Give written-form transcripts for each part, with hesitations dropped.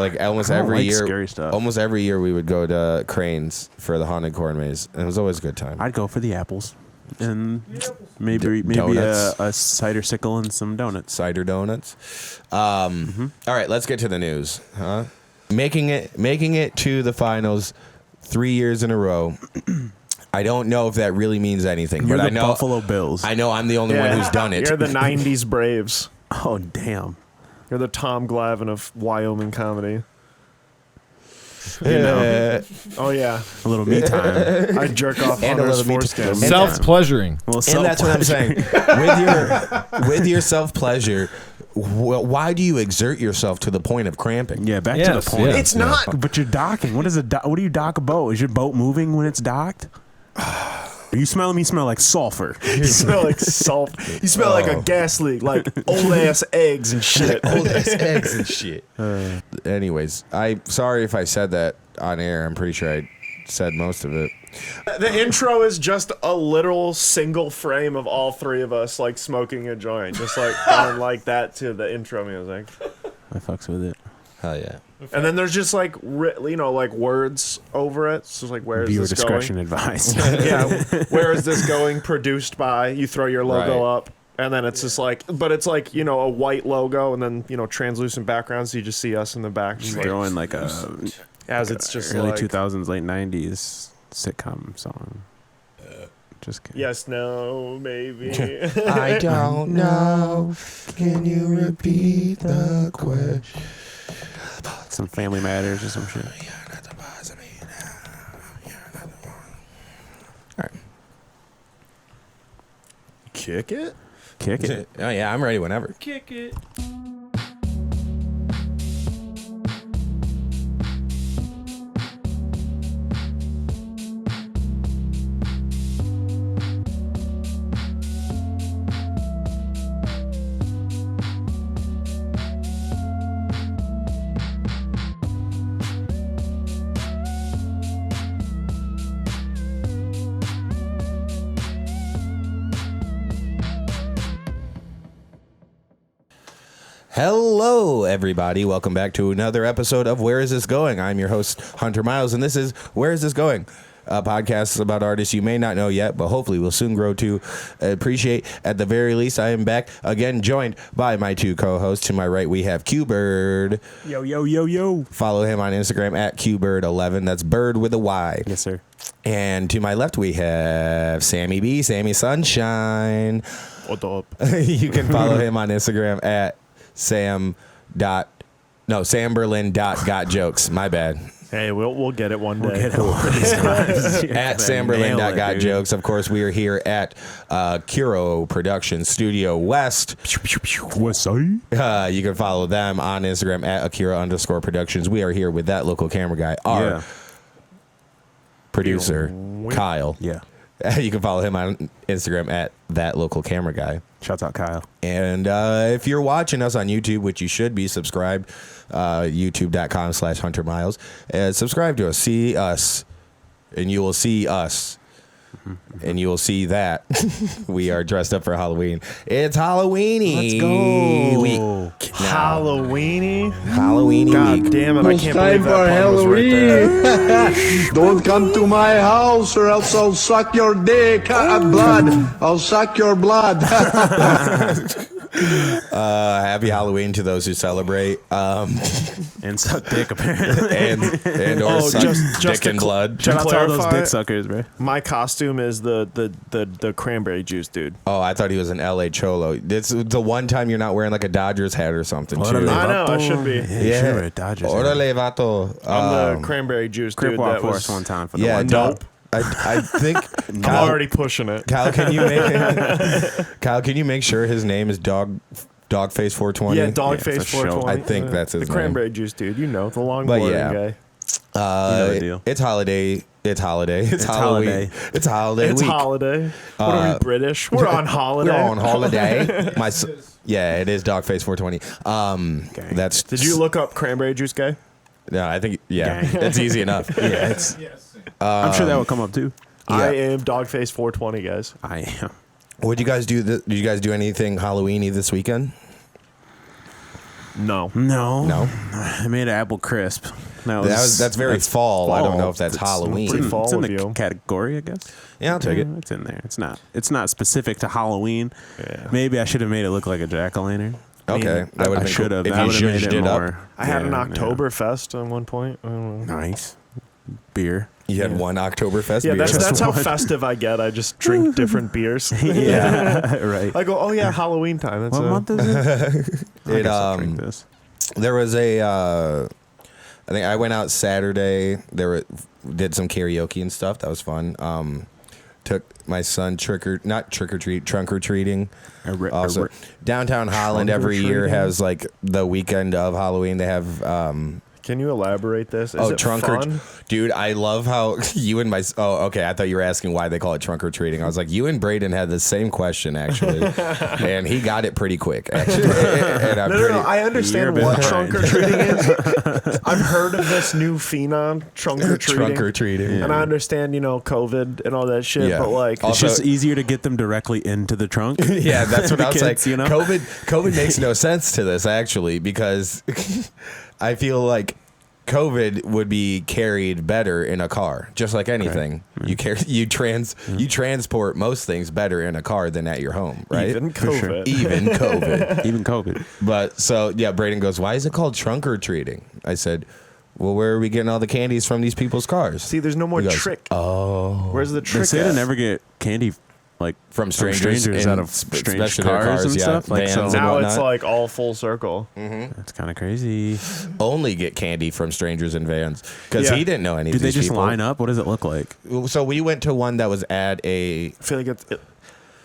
like almost every year. Scary stuff. Almost every year we would go to Cranes for the haunted corn maze, and it was always a good time. I'd go for the apples. And maybe a cider sickle and some donuts. Cider donuts. All right, let's get to the news. Making it to the finals 3 years in a row. I don't know if that really means anything, You're but the I know Buffalo Bills. I know I'm the only one who's done it. You're the 90s Braves. Oh, damn. You're the Tom Glavine of Wyoming comedy. You know. Oh, yeah. A little me time. I jerk off And on a those little meat foreskin. Self-pleasuring. Well, And that's what I'm saying. With your self-pleasure, why do you exert yourself to the point of cramping? Yeah, back to the point. It's not. But you're docking. What do you dock a boat? Is your boat moving when it's docked? Are you smelling me? Smell like sulfur. You smell like salt. You smell like a gas leak, like old-ass eggs and shit. Old-ass eggs and shit. Anyways, I'm sorry if I said that on air. I'm pretty sure I said most of it. The intro is just a literal single frame of all three of us, like, smoking a joint. Just, like, going like that to the intro music. I fucks with it. Hell yeah. And then there's just, like, like, words over it. So it's like, where is Viewer this discretion going? advised. Yeah, where is this going? Produced by. You throw your logo Right. up. And then it's just like, but it's like, a white logo and then, translucent background. So you just see us in the back. Just like, Throwing like as it's just early like, 2000s, late 90s sitcom song. Just kidding. yes, no, maybe. I don't know. Can you repeat the question? Some Family Matters or some shit. All right. Kick it? Kick it. Oh yeah, I'm ready whenever. Kick it. Hello, everybody. Welcome back to another episode of Where Is This Going? I'm your host, Hunter Miles, and this is Where Is This Going? A podcast about artists you may not know yet, but hopefully will soon grow to appreciate. At the very least, I am back again, joined by my two co-hosts. To my right, we have Q-Bird. Yo, yo, yo, yo. Follow him on Instagram at QBird11. That's Bird with a Y. Yes, sir. And to my left, we have Sammy B, Sammy Sunshine. What up? You can follow him on Instagram at samberlin.gotjokes. My bad. Hey, we'll get it one day. At samberlin.gotjokes. Of course, we are here at Kuro Production Studio West. West Side. You can follow them on Instagram at Akira_Productions. We are here with that local camera guy, our producer, Kyle. Yeah. You can follow him on Instagram at that local camera guy. Shouts out Kyle. And if you're watching us on YouTube, which you should be subscribed, youtube.com/Hunter Miles, subscribe to us, see us, and you will see us. And you will see that we are dressed up for Halloween. It's Halloweenies. Let's go. Halloweeny? Halloween God week. damn it, I can't time believe that pun was right there. Don't come to my house or else I'll suck your dick. Blood. I'll suck your blood. Happy Halloween to those who celebrate. And suck dick, apparently. and or suck dick and blood. Shout out to all those clarify, dick suckers, bro. My costume is the cranberry juice dude. Oh, I thought he was an LA Cholo. It's the one time you're not wearing like a Dodgers hat or something, too. Orale, I know, I vato. should be. Yeah, sure, a Dodgers. Orale, vato. I'm the cranberry juice dude. Crip walk That for was us one time for the Yeah, one don't. time. I think I'm Kyle, already pushing it. Kyle, can you make sure his name is Dogface 420? Yeah, Dogface for sure. 420. I think that's his the name. cranberry juice dude. You know, the long But boring yeah. guy. You know the deal. It's holiday. It's Halloween. holiday. It's holiday It's week. holiday. What are we, British? We're on holiday. We're on holiday. Yeah, it is Dogface 420. That's. Did you look up cranberry juice guy? No, I think Gang. it's easy enough. Yeah, it's. I'm sure that would come up too. I am Dogface 420, guys. I am. What did you guys do? Did you guys do anything Halloweeny this weekend? No. No? I made an apple crisp. That's very fall. I don't know if that's It's Halloween. pretty fall It's in of the you. category, I guess. Yeah, I'll take it. It's in there. It's not specific to Halloween. Yeah. Maybe I should have made it look like a jack-o'-lantern. Okay, that would I have should have. If That you would have made zhuzhed it it up. more. I had an yeah, Oktoberfest at one point. I don't know. Nice beer. You had one Oktoberfest Yeah, beer. that's how one. festive I get. I just drink different beers. Yeah, right. I go, oh yeah, Halloween time. That's What month is it? I guess I'll drink this. There was I think I went out Saturday. Did some karaoke and stuff. That was fun. Took my son trunk or treating. Also, downtown Holland every year has like the weekend of Halloween. They have. Can you elaborate this? Is it trunk fun? dude, I love how you and okay, I thought you were asking why they call it trunk or treating. I was like, you and Braden had the same question actually, and he got it pretty quick actually. And No, I understand what trunk or treating is. I've heard of this new phenom, trunk or treating. Trunk or treating, and I understand, COVID and all that shit. Yeah. But like, It's Also- just easier to get them directly into the trunk. Yeah, that's what The I was kids, like. COVID makes no sense to this actually because I feel like COVID would be carried better in a car, just like anything. Okay. You transport most things better in a car than at your home, right? even COVID. Even COVID. Even COVID. But so yeah, Braden goes, "Why is it called trunk or treating?" I said, "Well, where are we getting all the candies from these people's cars?" See, there's no more He goes, trick. Oh, Where's the They trick? say to at? never get candy like from strangers in out of strange especially their cars and yeah, stuff. Like, vans so and Now it's whatnot. like all full circle. that's kind of crazy. Only get candy from strangers in vans because Yeah. he didn't know any Do of they these just people. line up? What does it look like? So we went to one that was at a I feel like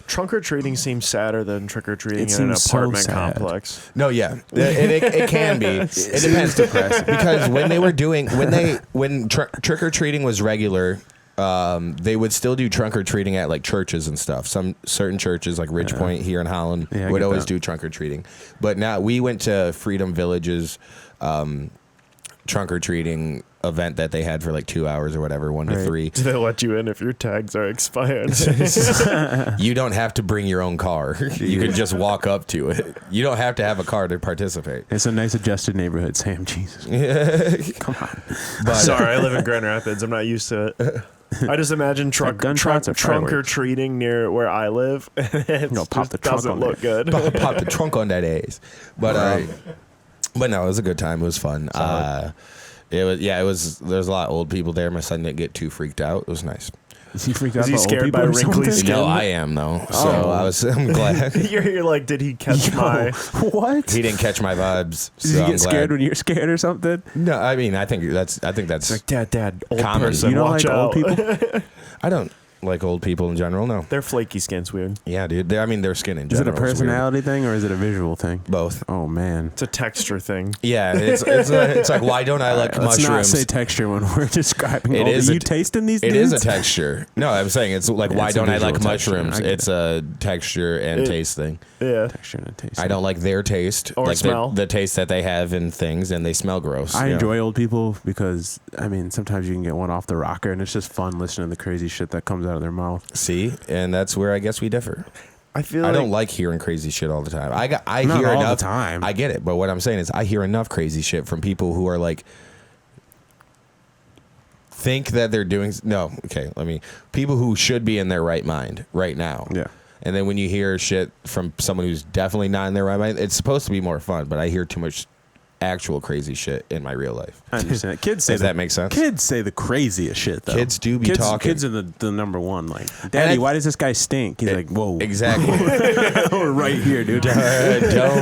trunk or treating seems sadder than trick or treating It in an seems so apartment sad. complex. no, yeah, it can be. It depends because when they were doing when trick or treating was regular. They would still do trunk or treating at like churches and stuff. Some certain churches like Ridge Point here in Holland Yeah, I would get always that. do trunk or treating. But now we went to Freedom Village's trunk or treating event that they had for like 2 hours or whatever, 1 to Right. 3. Do they let you in if your tags are expired? You don't have to bring your own car. You can just walk up to it. You don't have to have a car to participate. It's a nice adjusted neighborhood, Sam. Jesus. Come on. But Sorry, I live in Grand Rapids. I'm not used to it. I just imagine gunshots or trunk or fireworks? treating near where I live. It No, pop the trunk doesn't on look good. pop the trunk on that ass. But but no, it was a good time. It was fun. It was. There's a lot of old people there. My son didn't get too freaked out. It was nice. Is he freaked Is out he about old scared people by or wrinkly something? skin? No, I am though. So I'm glad You're like, did he catch my? What? he didn't catch my vibes. Does So he I'm get scared glad. when you're scared or something? No, I mean I think that's Like, Dad, old Common. person. You don't watch like out. old people? I don't like old people in general. No. Their flaky skin's weird. Yeah, dude. Their skin in Is it general. a personality thing or is it a visual thing? Both. Oh man. It's a texture thing. Yeah, it's like why don't I like Let's not mushrooms? say texture when we're describing. It old. is Are a you t- tasting these? It dudes? is a texture. No, I'm saying it's like why It's a don't I visual like texture. mushrooms? I get It's a texture and taste thing. Yeah. Texture and a taste. I don't like their taste Or like smell. the taste that they have in things, and they smell gross. I Yeah. enjoy old people because I mean sometimes you can get one off the rocker and it's just fun listening to the crazy shit that comes out of their mouth. See, and that's where I guess we differ. I feel I like don't like hearing crazy shit all the time. I Not hear all the enough time. I get it, but what I'm saying is I hear enough crazy shit from people who are like think that they're doing people who should be in their right mind right now. Yeah. And then when you hear shit from someone who's definitely not in their right mind, it's supposed to be more fun, but I hear too much actual crazy shit in my real life. I understand. Kids say Does that make sense? Kids say the craziest shit though. Kids do be talking. Kids are the number one. Like, Daddy, why does this guy stink? He's like, whoa, Exactly. we're right here, dude. Don't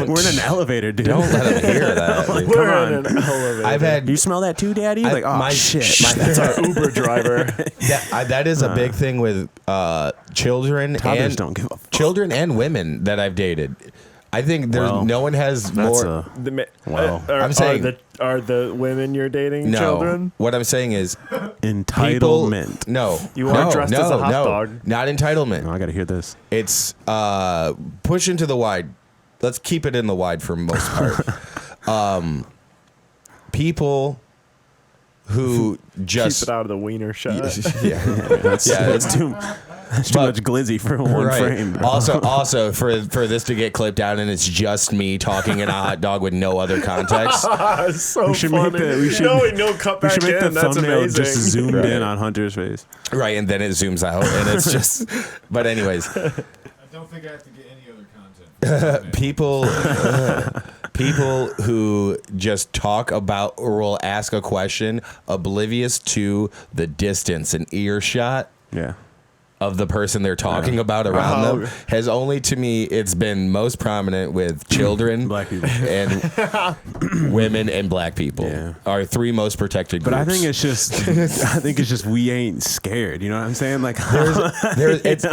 We're in an elevator, dude. don't let them hear that. Like, we're come in an elevator. I've had You smell that too, Daddy? Like, oh my shit. That's our Uber driver. that is a big thing with children Toddlers and don't give a fuck. children and women that I've dated. I think there's Well, no one has That's more. Wow. I'm saying- are the women you're dating No, children? what I'm saying is entitlement. No, You are dressed as a hot dog. Not entitlement. Oh, I gotta hear this. It's push into the wide. Let's keep it in the wide for most part. People who just Keep it out of the wiener shot. yeah. That's too. That's too much glizzy for one frame. Bro. Also for this to get clipped out and it's just me talking in a hot dog with no other context. So We should funny. make the no cut we back should make the in. That's thumbnail amazing. just zoomed in on Hunter's face. Right, and then it zooms out and it's just. But anyways, I don't think I have to get any other content. people who just talk about or will ask a question oblivious to the distance and earshot Yeah. of the person they're talking about around them has only, to me, it's been most prominent with children, Black people, and women and black people are three most protected groups. But I think it's just we ain't scared. You know what I'm saying? Like it's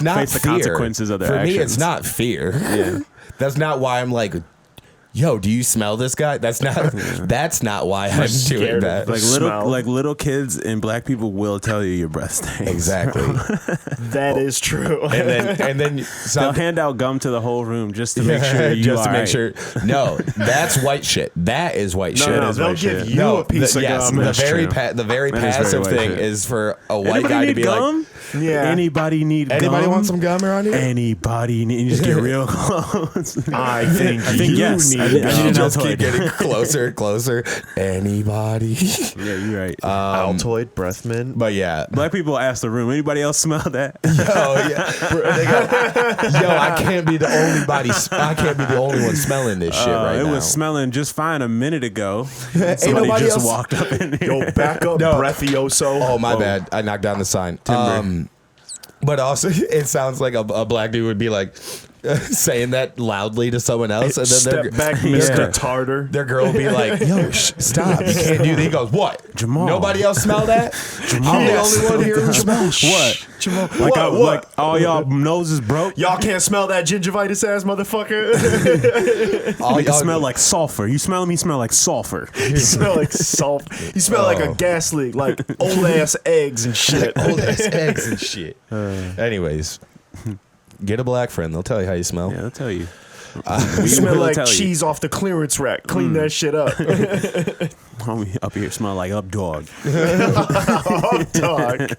not face the fear. consequences of their For me, actions. it's not fear. Yeah. That's not why I'm like, yo, do you smell this guy? That's not why I'm doing scared that. of the Like smell. little kids and black people will tell you your breath stinks. Exactly. That is true. and then They'll some, hand out gum to the whole room just to make sure you just to are make right. sure. No, that's white shit. That is white shit. no, is they'll white give shit. you a piece of yes, gum. the That's very true. the very That is very passive white thing shit. is for a white Anybody guy to need be gum? like, Yeah. Anybody need anybody gum? want some gum around here? Anybody need? You just get real close. I think yes. need I think gum. an just Altoid. keep getting closer and closer. Anybody? Yeah, you're right. Altoid, breath mint. But yeah. Black people ask the room. Anybody else smell that? Oh yeah. They go, yo, I can't be the only one smelling this shit right it now. was smelling just fine a minute ago. Ain't Somebody nobody just else- walked up in here. Yo, back up, No. breathioso. Oh my bad. I knocked down the sign. But also, it sounds like a black dude would be like saying that loudly to someone else, and then Step back, Mr. Yeah. Tartar. their girl will be like, "Yo, stop! You can't do that." He goes, "What? Jamal. Nobody else smell that? I'm the only one here who smells What? Jamal, Like, what? like all y'all noses broke. Y'all can't smell that gingivitis ass motherfucker. All You y'all smell like sulfur. You smell me? Smell like sulfur. You smell like salt. You smell like a gas leak, like old ass eggs and shit. old ass eggs and shit." Anyways, get a black friend. They'll tell you how you smell. Yeah, I'll tell you. You smell will like tell you. cheese off the clearance rack. Clean that shit up. Homie up here smell like up dog. Dog.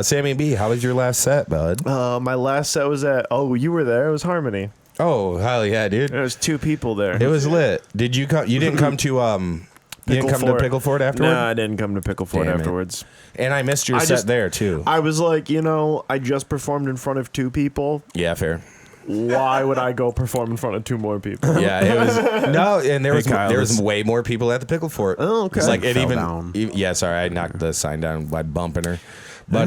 Sammy B, how was your last set, bud? My last set was at. Oh, you were there. It was Harmony. Oh, hell yeah, dude. There was 2 people there. It was lit. Did you come? You didn't come to You didn't come to Pickleford afterward? No, I didn't come to Pickleford Damn it. afterwards. And I missed your I set just- there too. I was like, I just performed in front of 2 people. Yeah, fair. Why would I go perform in front of 2 more people? Yeah, it was no, and there Hey, was Kyle, there was this- way more people at the Pickle Fort. Oh, okay. It's like it Fell even. down. Yeah, sorry, I knocked the sign down by bumping her. But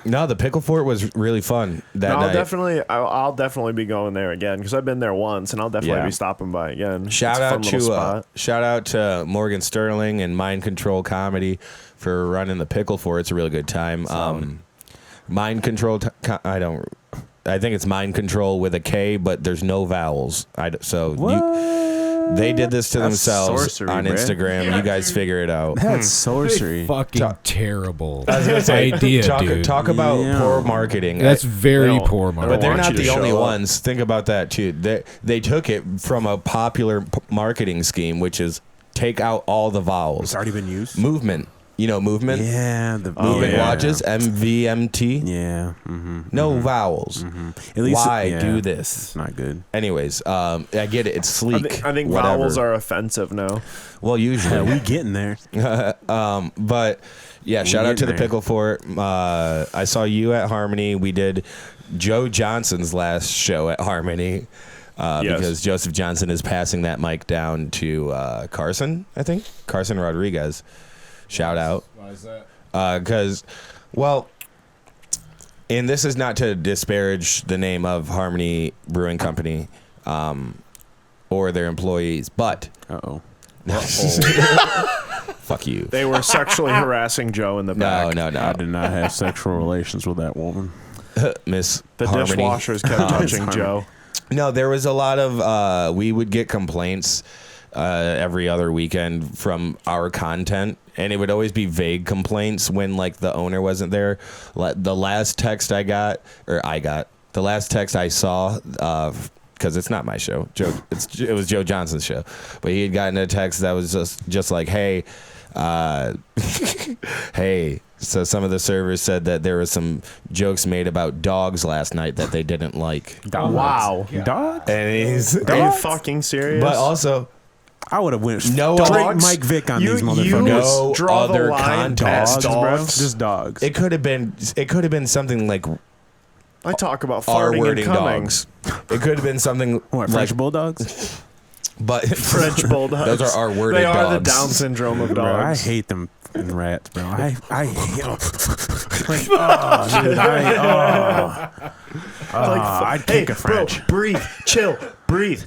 no, the Pickle Fort was really fun that night. I'll definitely be going there again because I've been there once, and I'll definitely Yeah. be stopping by again. Shout It's a fun out little to spot. shout out to Morgan Sterling and Mind Control Comedy for running the Pickle Fort. It's a really good time. Mind Control. I think it's Mind Control with a K, but there's no vowels. They did this to That's themselves sorcery, on bruh. Instagram. You guys figure it out. That's sorcery. Fucking terrible I was gonna say, idea, dude. talk about Yeah. poor marketing. That's very No, poor but marketing. But they're want not you to the only show up. ones. Think about that too. They took it from a popular marketing scheme, which is take out all the vowels. It's already been used. Movement. You know movement. Yeah, the Movement yeah. watches. MVMT. Yeah. No vowels. At least Why yeah, do It's this? not good. Anyways, I get it. It's sleek. I think whatever. vowels are offensive now. well Yeah, usually. we getting there. But yeah, shout out to the getting there. Pickle Fort. I saw you at Harmony. We did Joe Johnson's last show at Harmony Yes. because Joseph Johnson is passing that mic down to Carson, I think. Carson Rodriguez. Shout out. Why is that? Because, and this is not to disparage the name of Harmony Brewing Company or their employees, but Uh-oh. fuck you. They were sexually harassing Joe in the back. No. I did not have sexual relations with that woman. Miss The Harmony. dishwashers kept touching Joe. No, there was a lot of we would get complaints every other weekend from our content, and it would always be vague complaints when like the owner wasn't there. The last text I got, the last text I saw, because it's not my show, it was Joe Johnson's show, but he had gotten a text that was just like, hey, hey, So some of the servers said that there was some jokes made about dogs last night that they didn't like. Wow. Dogs? And he's Are you fucking serious? but also I would have went No straight dogs? Mike Vick on You- these you motherfuckers. no draw the other line context. past Dogs, bro. dogs. Just dogs. It could have been something like I talk about R farting and wording coming. dogs. It could have been something What, like French bulldogs? but French bulldogs. Those are R-worded They are the dogs. Down syndrome of Bro, I dogs. hate them fucking rats, bro. I hate them. Like, oh, dude, I'd kick a French. Bro, breathe, chill, breathe.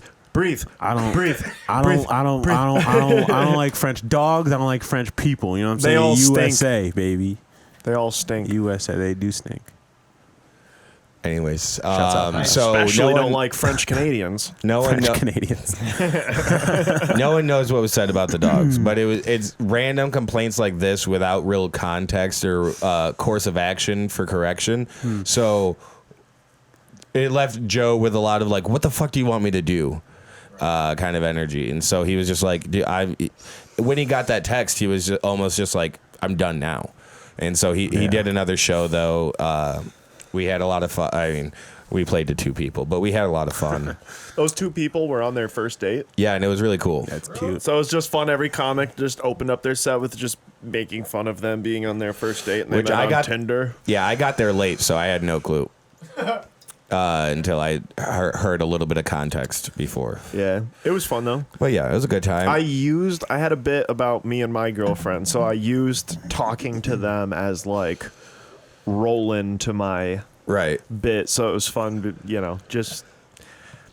I don't Breathe. like French dogs. I don't like French people. You know what I'm They saying? all stink. USA, baby. They all stink. USA, they do stink. anyways. out. So Especially no don't one, like French Canadians. no one French know, Canadians. no one knows what was said about the dogs, but it's random complaints like this without real context or course of action for correction. So it left Joe with a lot of like, what the fuck do you want me to do? Kind of energy. And so he was just like, when he got that text, he was almost just like, I'm done now. And so he did another show though. We had a lot of fun. I mean, we played to 2 people, but we had a lot of fun. Those 2 people were on their first date. Yeah, and it was really cool. That's cute. So it was just fun. Every comic just opened up their set with just making fun of them being on their first date. And they Which met I on got- Tinder. Yeah, I got there late, so I had no clue until I heard a little bit of context before. Yeah. It was fun though. But yeah, it was a good time. I had a bit about me and my girlfriend, so I used talking to them as like roll into my right. bit, so it was fun to, just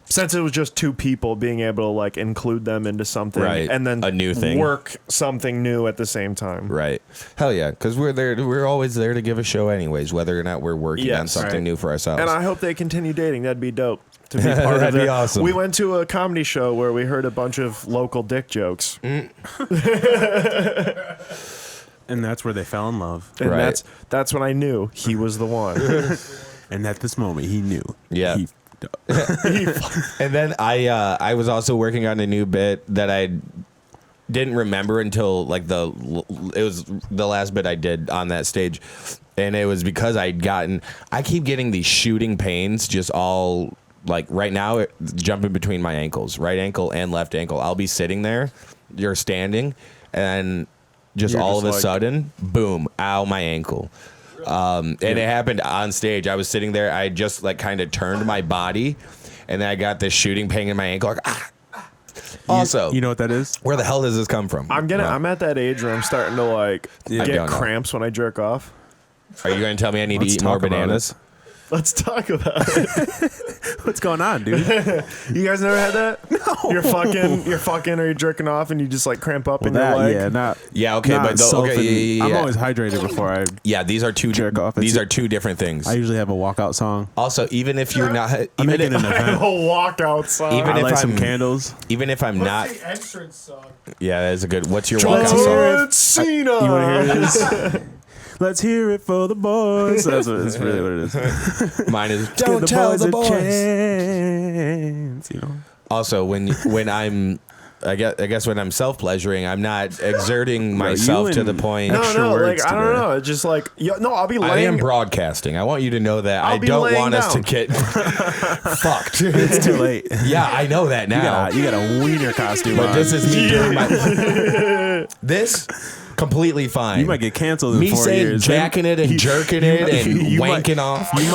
since it was just 2 people, being able to like include them into something Right. and then A new thing. work something new at the same time. Right. Hell yeah, because we're always there to give a show anyways, whether or not we're working on Yes. something Right. new for ourselves. And I hope they continue dating. That'd be dope. To be part of That'd be their- awesome. We went to a comedy show where we heard a bunch of local dick jokes. And that's where they fell in love. And Right. that's when I knew he was the one. And at this moment, he knew. Yeah. He And then I was also working on a new bit that I didn't remember until like it was the last bit I did on that stage, and it was because I keep getting these shooting pains just all like right now jumping between my ankles, right ankle and left ankle. I'll be sitting there, you're standing, and just You're all just of a like- sudden, boom, ow, my ankle. And it happened on stage. I was sitting there. I just like kind of turned my body, and then I got this shooting pain in my ankle. Like, ah. Also, You know what that is? where the hell does this come from? I'm at that age where I'm starting to like I get don't know. cramps when I jerk off. Are you going to tell me I need to Let's eat more talk about bananas? Let's talk about it. What's going on, dude? You guys never had that? No. You're fucking, or you're jerking off and you just like cramp up in your leg. Yeah, not. Yeah, okay, not but yeah. I'm always hydrated before I. Yeah, these are two Jerk off. These are 2 different things. I usually have a walkout song. Also, even if you're not, I'm even making an if, I have event. a walkout song. Even I if light some I'm- candles. even if I'm not, What's the entrance song? yeah, that's a good. What's your John walkout song? Cena. You want to hear this? Let's hear it for the boys. That's really what it is. Mine is Give don't tell the a boys. chance, you know. Also, when I'm, I guess when I'm self pleasuring, I'm not exerting myself to the and- point. No, Extra like words I don't today. know. It's just like I'll be I laying. am broadcasting. I want you to know that I'll I be don't laying want us to down. get fucked. It's too late. Yeah, I know that now. You got a wiener costume But on. this is me doing my. This completely fine. You might get canceled in me 4 saying years. jacking it and jerking it and wanking off. You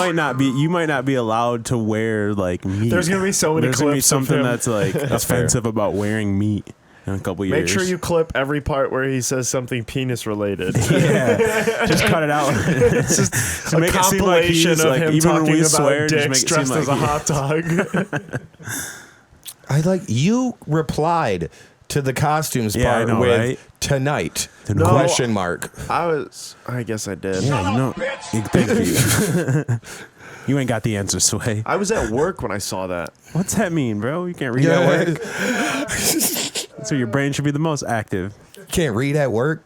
might not be allowed to wear like meat. There's gonna be so many There's gonna be clips of something him. that's like offensive about wearing meat in a couple years. Make sure you clip every part where he says something penis related. Yeah, just cut it out. It's just To a make it seem like compilation he's, of like, him even when talking we about swear, just dicks make it seem dressed like as a he- hot dog. I like you replied to the costumes Yeah, I part know, with right? tonight No. question mark. I guess I did. Yeah, you know. Thank you. You ain't got the answer, Sway. I was at work when I saw that. What's that mean, bro? You can't read at work. So your brain should be the most active. Can't read at work.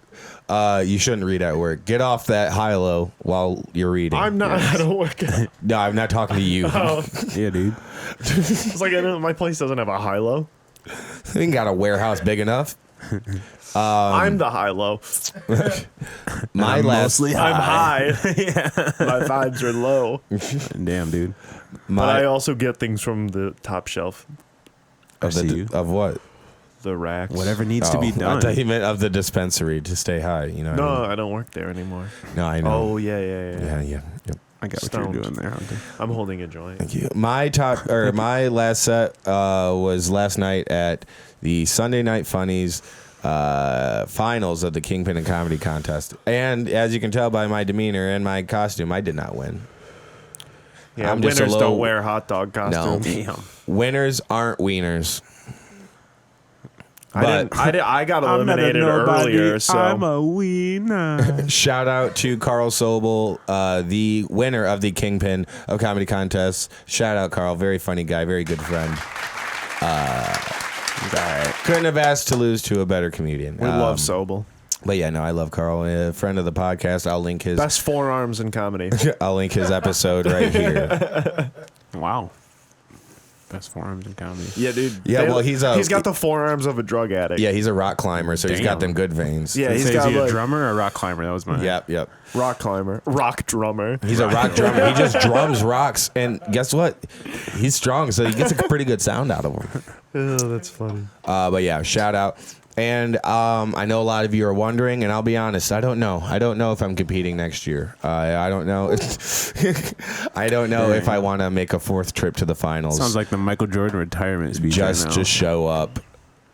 You shouldn't read at work. Get off that high-low while you're reading. I'm not. I don't work. No, I'm not talking to you. Yeah, dude. It's like my place doesn't have a high-low. We ain't got a warehouse big enough. I'm the high-low. My last, mostly I'm high. yeah. My vibes are low. Damn, dude. But I my also get things from the top shelf. of, see you. of what? The racks. Whatever needs to be I done. thought you meant of the dispensary to stay high. You know? What No, I mean? I don't work there anymore. No, I know. Oh, yeah. Yeah. Yep. I got what Stoned. you're doing there, Hunter. I'm holding a joint. Thank you. My last set was last night at the Sunday Night Funnies finals of the Kingpin and Comedy Contest. And as you can tell by my demeanor and my costume, I did not win. Yeah, I'm just a winners little- don't wear hot dog costumes. Damn. Winners aren't wieners. I got eliminated earlier, so I'm a wiener. Shout out to Carl Sobel, the winner of the Kingpin of Comedy Contest. Shout out, Carl. Very funny guy. Very good friend. Couldn't have asked to lose to a better comedian. we love Sobel. But yeah, no, I love Carl. A friend of the podcast. I'll link his Best forearms in comedy. I'll link his episode right here. Wow. Best forearms in comedy. Yeah, dude. Yeah, well, he's got the forearms of a drug addict. Yeah, he's a rock climber, so he's got Damn. them good veins. Yeah, Is he's got he a like drummer or a rock climber? That was my. Yep. rock climber, rock drummer. He's a rock drummer. He just drums rocks, and guess what? He's strong, so he gets a pretty good sound out of him. Oh, that's funny. But yeah, shout out. And I know a lot of you are wondering, and I'll be honest, I don't know. I don't know if I'm competing next year. I don't know. I don't know if I want to make a fourth trip to the finals. Sounds like the Michael Jordan retirement speech. just right now. to show up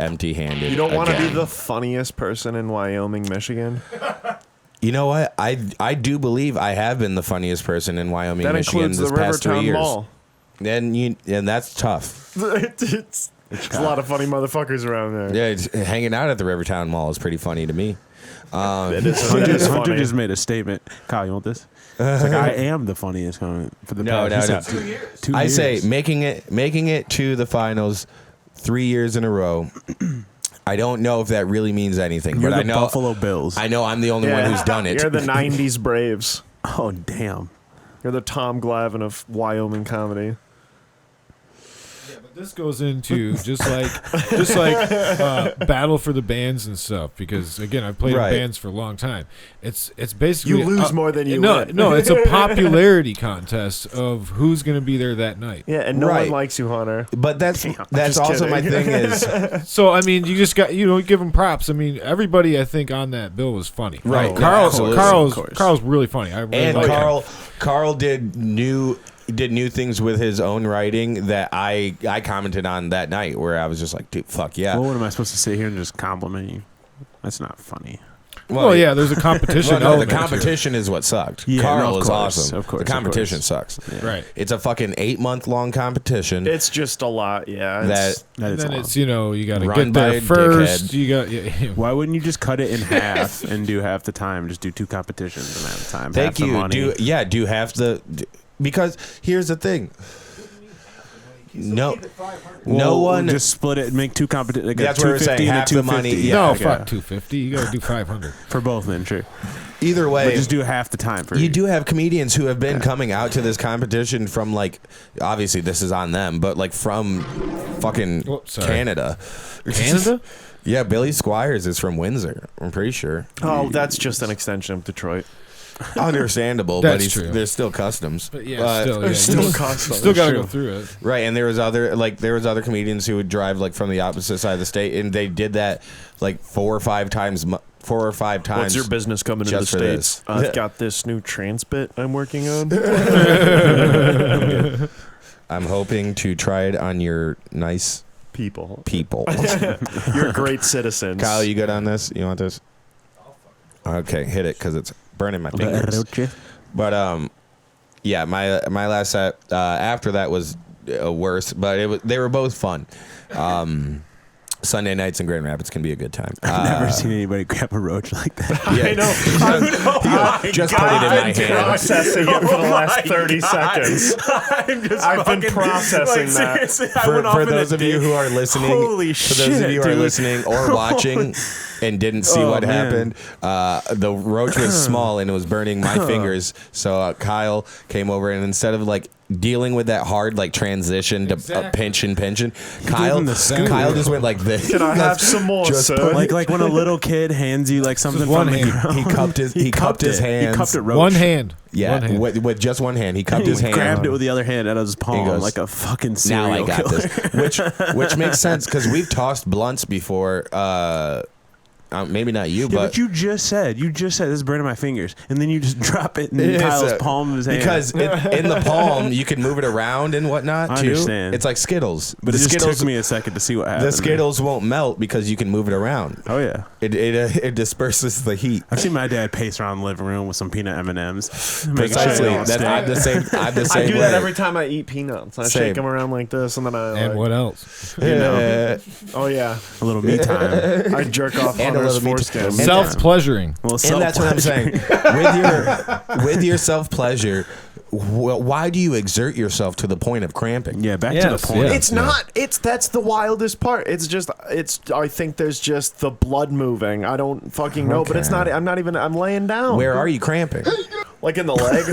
empty-handed. You don't want to be again. the funniest person in Wyoming, Michigan. You know what? I do believe I have been the funniest person in Wyoming, That Michigan includes this the past 3 Rivertown years. Mall. And that's tough. It's a lot of funny motherfuckers around there. Yeah, hanging out at the Rivertown Mall is pretty funny to me. It is Hunter funny. just made a statement. Kyle, you want this? It's like, I am the funniest for the No, past. no, he no. said 2 I years. say making it to the finals 3 years in a row. I don't know if that really means anything, You're but the I know Buffalo Bills. I know I'm the only one who's done it. You're the 90s Braves. Oh, damn. You're the Tom Glavine of Wyoming comedy. Yeah, but this goes into just like battle for the bands and stuff, because again, I've played Right. in bands for a long time. It's basically You lose more than you win. No, it's a popularity contest of who's going to be there that night. Yeah, and no Right. one likes you, Hunter. But that's just also my kidding. thing is So I mean, you just got give them props. I mean, everybody I think on that bill was funny. Right. Like, Carl's Absolutely. Carl's Of course. Carl's really funny. I really and like him. Carl did new things with his own writing that I commented on that night, where I was just like, dude, fuck yeah. Well, what am I supposed to sit here and just compliment you? That's not funny. Well, yeah, there's a competition. Well, no, the element to it. competition is what sucked. Yeah, Carl no, of is course, awesome. of course, the of competition course. sucks. Yeah. Right. It's a fucking 8-month-long competition It's just a lot, yeah. that That And is then long. it's you got to Run get by there a first. dickhead. You got yeah, Why wouldn't you just cut it in half and do half the time? Just do 2 competitions and half the time. Thank half the you. money. Do half the because here's the thing. No Well, one just split it and make 2 competitions. Like That's what we're saying, 250 and a half the money, 250. yeah. no, okay. fuck 250. You got to do 500. For both then, sure. either But way. just do half the time for You do have comedians who have been coming out to this competition from, like, obviously this is on them, but like from fucking Oh, sorry. Canada. Canada? Yeah, Billy Squires is from Windsor. I'm pretty sure. Oh, that's just an extension of Detroit. Understandable, That's but true. there's still customs. But yeah, still, yeah, still you customs. still got to True. go through it. Right, and there was other comedians who would drive like from the opposite side of the state, and they did that like 4 or 5 times. What's your business coming into the just for States? this. I've got this new transpit I'm working on. I'm hoping to try it on your nice People. people. You're great citizens. Kyle, you good on this? You want this? Okay, hit it because it's burning my fingers. But yeah, my last set after that was worse, but they were both fun. Sunday nights in Grand Rapids can be a good time. I've never seen anybody grab a roach like that. Yeah. I know. Just put it in my hand. Processing it for the last 30 seconds. I've been processing that. Seriously, For those of you who are listening, Holy for those of shit, you who are dude. listening or watching, and didn't see what happened. The roach was small and it was burning my fingers. So Kyle came over and instead of like dealing with that hard like transition to pinching, Kyle just went like this. Can I have some more, sir? Like when a little kid hands you like something one from the hand. ground. He cupped his hands. He cupped it roach. One hand. Yeah, One hand. with just one hand. He cupped his hand. Grabbed it with the other hand out of his palm goes, like a fucking Now serial I got killer. this. Which makes sense because we've tossed blunts before. Maybe not you, Yeah, but but you just said this is burning my fingers, and then you just drop it in Kyle's palm of his hand. because in the palm you can move it around and whatnot I too. understand. It's like Skittles, but the it just Skittles. took me a second to see what happened. The Skittles won't melt because you can move it around. Oh yeah, It disperses the heat. I've seen my dad pace around the living room with some peanut M&Ms. Precisely. I'm the same. I'm the same I do way. that every time I eat peanuts. I Same. shake them around like this, and then I. And like, what else? Oh yeah, A little me time. I jerk off And a Hunter's little meat- foreskin. and- Self-pleasuring. Well, And that's what I'm saying. With your self pleasure, why do you exert yourself to the point of cramping? Yeah, back to Yes, the point. yeah. It's not. That's the wildest part. I think there's just the blood moving. I don't fucking know, but it's not. I'm not even. I'm laying down. Where are you cramping? Like in the leg.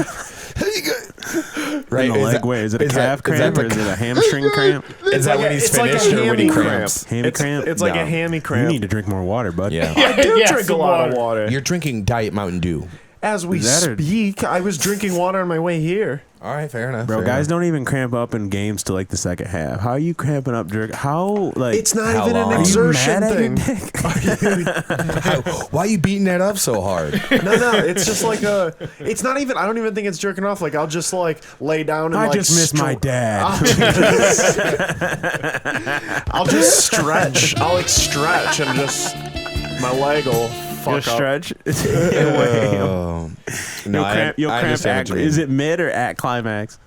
Right? In the leg way. Is it a calf cramp or is it a hamstring cramp? Is that when he's finished or when he cramps? Hammy cramp? It's like No. a hammy You cramp. need to drink more water, bud. Yeah. I do Yeah, drink a some lot of water. You're drinking Diet Mountain Dew. As we Is that or- speak, I was drinking water on my way here. All right, fair enough. Bro, fair guys enough. don't even cramp up in games till like the second half. How are you cramping up, jerk? How like? It's not How even long? an Are you exertion mad at your thing. dick? Why are you beating that up so hard? No, it's just like a. It's not even. I don't even think it's jerking off. Like I'll just like lay down and I like. just miss my dad. I'll just stretch. I'll like stretch and just my leg will fuck Just up. stretch. Oh. No, You'll I cramp understand at, what you mean. is it mid or at climax?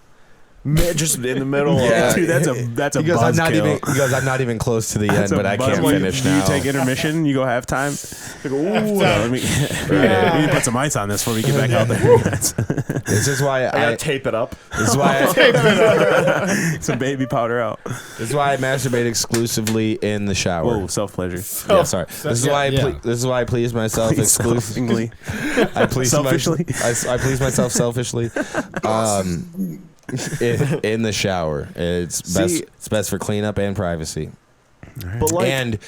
Just in the middle. Yeah. Dude, that's a He goes, I'm not buzzkill. even. He goes, I'm not even close to the That's end, a but I can't buzzkill. finish Do now. you take intermission? You go halftime? Let me put some ice on this before we get back out there. This is why I gotta I. tape it up. This is why. Some baby powder out. This is why I masturbate exclusively in the shower. Whoa, self-pleasure. Yeah, sorry. This is why. yeah. This is why I please myself exclusively. I please Selfishly? I please myself selfishly. In the shower, it's best. See- It's best for cleanup and privacy, But like, and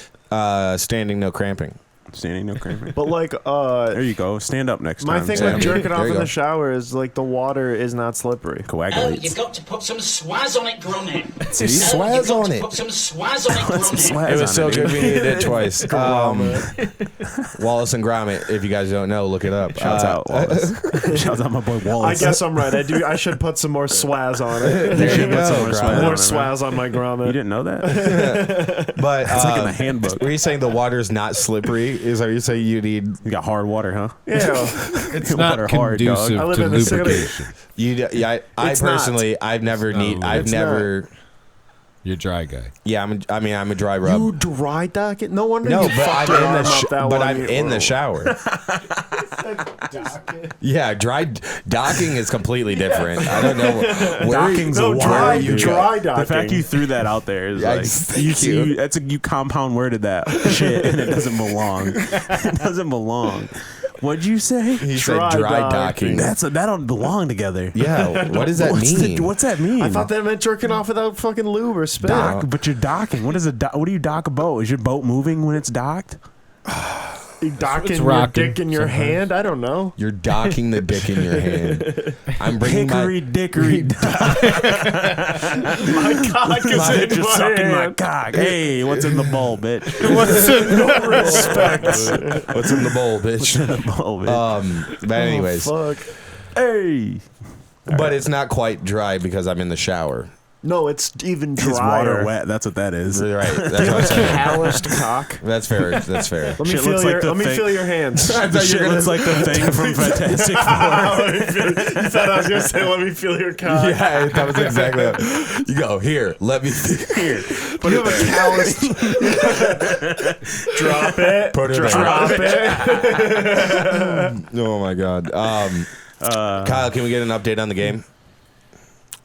standing, no cramping. Standing, no cramping. but like, There you go. Stand up next my time. thing Sam. with jerking There off you in go. the shower is like the water is not slippery. Oh, you've Coagulates. got to put some swaz on it, Grunny. See? Swaz You've got on to it. Put some swaz on it, Some Grunny. swaz It on was so dude. good we needed it twice. Wallace and Gromit. If you guys don't know, look it up. Shouts out, Wallace. Shouts out my boy I Wallace. guess I'm right. I should put some more swaz on it. There you put some go. more Gromit. swaz on More it, swaz on my You grommet. didn't know that? But It's like in the handbook. were you saying the water's not slippery? Is that you saying you need You got hard water, huh? Yeah. It's not Water hard, dog. conducive I live to in the city. lubrication. Yeah, I It's not. personally, I've never need. I've it's never. You're a dry guy. Yeah, I'm a dry rub. You dry dock it? No wonder No, you but fucked I'm your in arm the up that but one. I'm in the shower. Yeah, docking is completely different. I don't know where Docking's No, a dry, word. dry docking. The fact you threw that out there is Yeah, like thank you. you compound worded that shit and it doesn't belong. It doesn't belong. What'd you say? He said Dry dry docking. docking. That don't belong together. Yeah, what does that mean? What's that mean? I thought that meant jerking off without fucking lube or spit. But you're docking. What is what do you dock a boat? Is your boat moving when it's docked? You docking It's your rocking dick in your sometimes. hand? I don't know. You're docking the dick in your hand. I'm bringing Hickory dickory dock. My cock is in Just my sucking my hand. cock. Hey, what's in the bowl, bitch? What's in no respect? What's in the bowl, bitch? The bowl, bitch. But anyways, Oh, fuck. Hey. but it's not quite dry because I'm in the shower. No, it's even drier. It's water wet. That's what that is. Right, that's what I'm saying. Calloused cock. That's fair. That's fair. Let me Shit feel looks your. like the let me thing- feel your hands. The shit looks like the thing from Fantastic Four. You thought I was gonna say, "Let me feel your cock." Yeah, that was exactly it. You go, here, let me here. But you have a calloused. Drop it. Put it Drop it. Oh my god. Kyle, can we get an update on the game?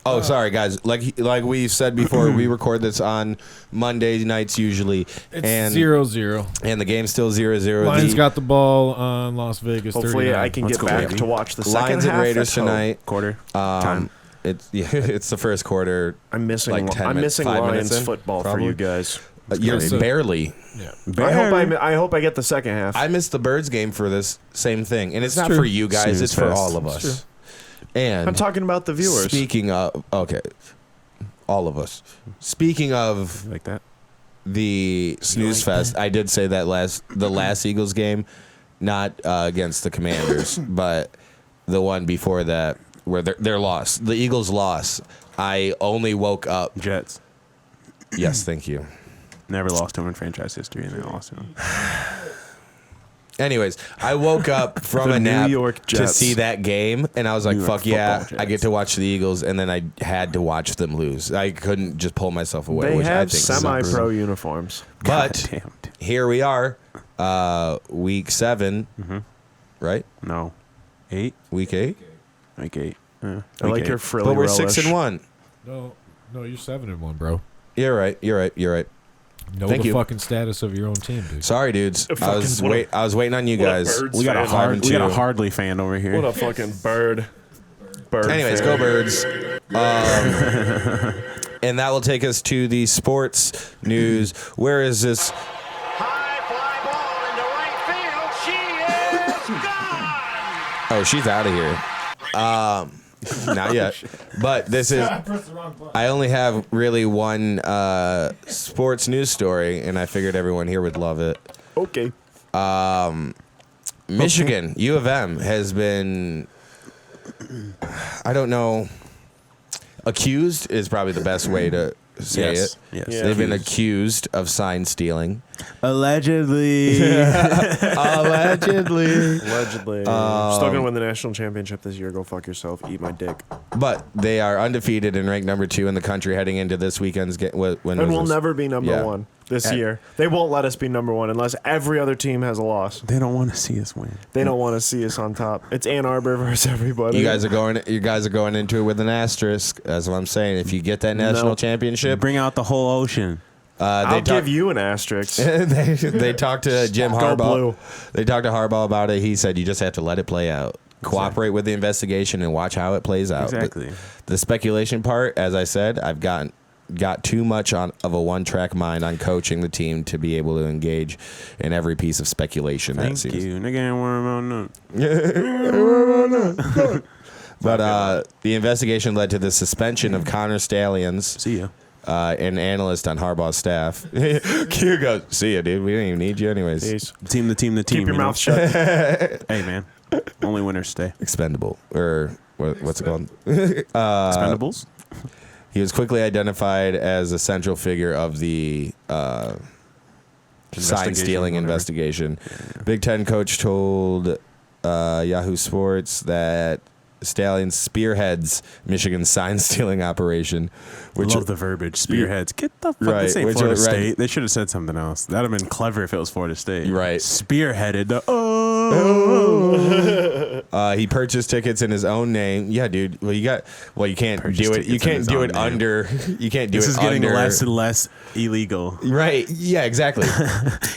Oh, sorry, guys. Like we said before, we record this on Monday nights usually. It's 0-0. And the game's still 0-0. Lions got the ball on Las Vegas. Hopefully 39. I can Let's get go, back baby. to watch the second Lions half. and Raiders Let's hope. tonight. Quarter time. It's the first quarter. I'm missing. Like 10 I'm minutes, missing 5 Lions minutes in, football probably. for you guys. You're So- barely. Yeah. I hope I get the second half. I missed the Birds game for this same thing, and it's not true. for you guys; Snooze it's for fest. all of us. And I'm talking about the viewers. Speaking of, okay, all of us. Speaking of Like that. the snooze fest, I did say that the last Eagles game, not against the Commanders, but the one before that where they're lost. The Eagles lost. I only woke up. Jets. Yes, thank you. Never lost to them in franchise history, and they lost to them. Anyways, I woke up from The a nap New York to Jets. see that game, and I was like, New York fuck yeah, football I get Jets. to watch the Eagles, and then I had to watch them lose. I couldn't just pull myself away, They which I have think semi-pro sucks. uniforms. But God damn, dude. here we are, week 7, right? No. 8? Week 8? Like 8. Yeah. I like Week your 8. frilly But we're relish. 6-1. No, you're 7-1, bro. You're right. Know Thank the you. fucking status of your own team, dude. Sorry, dudes. I was what a- waiting on you what a guys. Birds We got a fan. we got a 5-2. Hardly fan over here. What a fucking bird. Bird. Anyways, fan. go Birds. And that will take us to the sports news. Where is this? High fly ball into right field. She is gone. Oh, she's out of here. Not yet. But this is. I only have really one sports news story, and I figured everyone here would love it. Okay. Michigan, U of M, has been. I don't know. Accused is probably the best way to say Yes. it. Yes. Yeah. They've been accused of sign stealing. Allegedly. Allegedly. Allegedly. Still gonna win the national championship this year. Go fuck yourself. Eat my dick. But they are undefeated and ranked number 2 in the country heading into this weekend's game. And we'll never be number one this year. They won't let us be number one unless every other team has a loss. They don't want to see us win. They don't want to see us on top. It's Ann Arbor versus everybody. You guys are going into it with an asterisk. That's what I'm saying. If you get that national No. championship, Bring out the whole ocean. I'll give you an asterisk. they talked to Jim Go Harbaugh. blue. They talked to Harbaugh about it. He said you just have to let it play out. Cooperate with the investigation and watch how it plays out. Exactly. The speculation part, as I said, I've got too much of a one-track mind on coaching the team to be able to engage in every piece of speculation. Thank that seems. you. Nigga ain't worried about nothing. But the investigation led to the suspension of Connor Stallions, See ya. an analyst on Harbaugh's staff. Q goes, see ya, dude. We don't even need you anyways. Peace. The team. Keep your you know? mouth shut. Hey, man. Only winners stay. Expendable. Or what's it called? Expendables? He was quickly identified as a central figure of the sign stealing whatever. investigation. Big Ten coach told Yahoo Sports that Stallions spearheads Michigan's sign stealing operation, which Love the verbiage. Spearheads. Get the fuck. Right, This ain't which Florida are- right. State. They should have said something else. That'd have been clever if it was Florida State. Right. Spearheaded the. he purchased tickets in his own name. Yeah, dude. Well, you can't Purchased do it. tickets You in can't his do own it name. under. You can't do This it is getting under. less and less illegal. Right. Yeah. Exactly.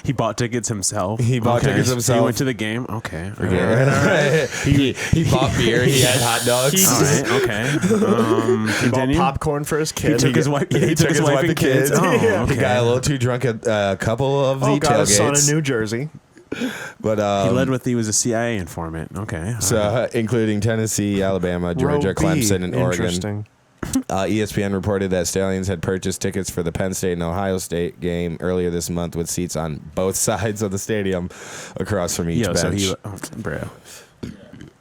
He bought tickets himself. He bought tickets himself. He went to the game. Okay. All right. Yeah. he bought beer. He had hot dogs. All right. Okay. He bought Continue. popcorn for his kid. He took his wife. He took his wife and kids. Oh, Yeah. okay. He got a little too drunk at a couple of the got a son in tailgates. New Jersey. But He led with he was a CIA informant. Okay. all so, right. including Tennessee, Alabama, Georgia, Row B. Clemson, and Oregon. Interesting. ESPN reported that Stallions had purchased tickets for the Penn State and Ohio State game earlier this month with seats on both sides of the stadium across from each Yo, bench. so bro.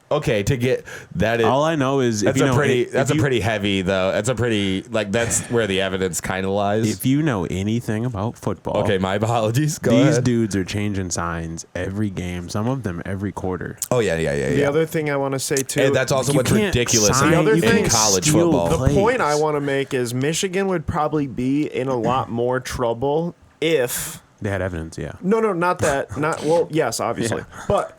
Okay, to get that is All I know is if that's you a know pretty if that's a you- pretty heavy though. That's a pretty that's where the evidence kind of lies. If you know anything about football, Okay, my apologies. Go these ahead. dudes are changing signs every game. Some of them every quarter. Oh yeah. The other thing I want to say too. And that's also You what's can't ridiculous sign- The other in thing- college steal football. The plays. point I want to make is Michigan would probably be in a lot more trouble if They had evidence, yeah. not that, not well, yes, obviously, Yeah. but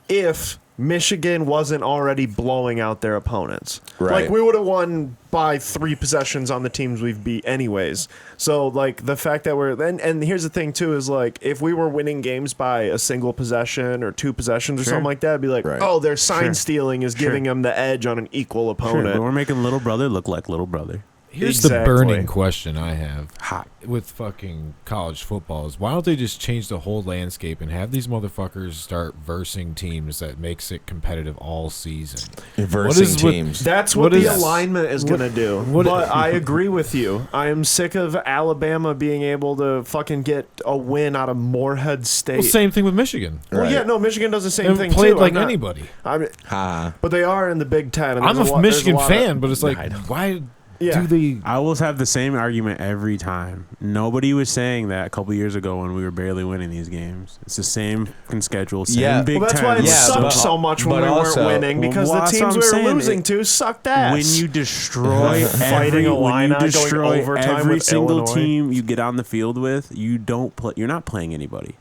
if Michigan wasn't already blowing out their opponents. Right. Like, we would have won by 3 possessions on the teams we've beat anyways. So, like, the fact that and here's the thing, too, is, like, if we were winning games by a single possession or 2 possessions or something like that, it'd be like, Right. oh, their sign stealing is giving them the edge on an equal Sure, opponent. but we're making little brother look like little brother. Here's Exactly. the burning question I have Hot. with fucking college football is why don't they just change the whole landscape and have these motherfuckers start versing teams that makes it competitive all season? Versing is with- teams. That's what What the is- alignment is going to do. what- But I agree with you. I am sick of Alabama being able to fucking get a win out of Morehead State. Well, same thing with Michigan. Well, Right. yeah, no, Michigan does the same They thing played too. like I'm not- anybody. I mean, Ha. but they are in the Big Ten. And I'm there's a lot- there's Michigan lot of- fan, but it's like, I know. why Yeah. do they? I will have the same argument every time. Nobody was saying that a couple years ago when we were barely winning these games. It's the same fucking schedule, same Yeah. Big Well, that's Ten. why it Yeah, sucked but- so much when but we also- weren't winning because Well, the that's what teams I'm we were saying. losing to sucked ass. When you destroy Fighting every, a when you lineup, going destroy overtime every with single Illinois. team you get on the field with, you don't play. You're not playing anybody.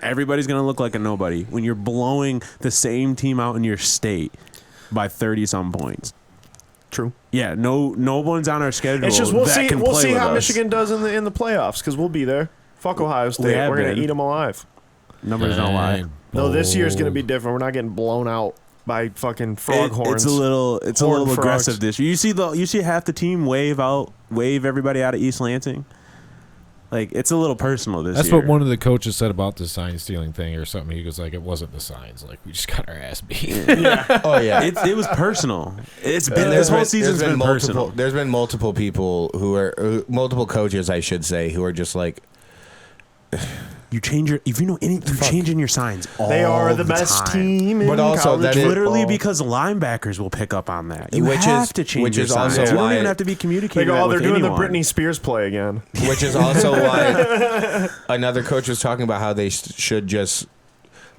Everybody's gonna look like a nobody when you're blowing the same team out in your state by 30-some points. True. Yeah, no one's on our schedule. It's just we'll that see can we'll play see with how us. Michigan does in the playoffs because we'll be there. Fuck Ohio State. have We're gonna been. eat them alive. Numbers don't lie. No, this year's gonna Bold. be different. We're not getting blown out by fucking frog It's horns. a little Horned frogs. aggressive this year. You see half the team wave everybody out of East Lansing. Like, it's a little personal this That's year. what one of the coaches said about the sign stealing thing or something. He goes like, it wasn't the signs. Like, we just got our ass beat. Oh yeah. It was personal. It's been this whole season's been personal. There's been multiple people multiple coaches, I should say, who are just like, You change your changing your signs. They are the all best time. team in But also college that is- football. Literally because linebackers will pick up on that. You Which have is- to change which your is signs. also You don't why- even have to be They communicating go, that oh, they're with doing anyone. the Britney Spears play again. which is also why another coach was talking about how they should just.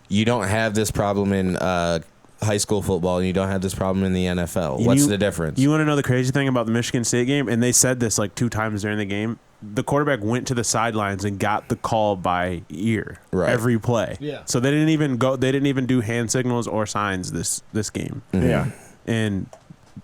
You don't have this problem in high school football, and you don't have this problem in the NFL. What's the difference? You want to know the crazy thing about the Michigan State game? And they said this like 2 times during the game. The quarterback went to the sidelines and got the call by ear every play. Yeah. So they didn't even go. They didn't even do hand signals or signs this game. Yeah. And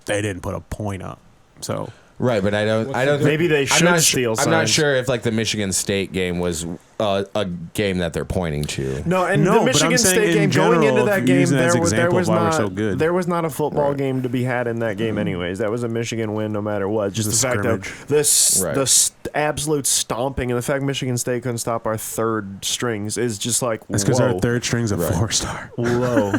they didn't put a point up. So Right, but I don't. Maybe they should I'm not steal I'm not signs. sure if like the Michigan State game was a game that they're pointing to. No, and No, the but Michigan I'm saying State in game going general, into if that you're game, using that as there example was of why we're not so good. there was not a football game to be had in that game, anyways. That was a Michigan win, no matter what. Just the fact that Right. absolute stomping and the fact Michigan State couldn't stop our third strings is just like that's because our whoa. third string's a 4-star. Whoa.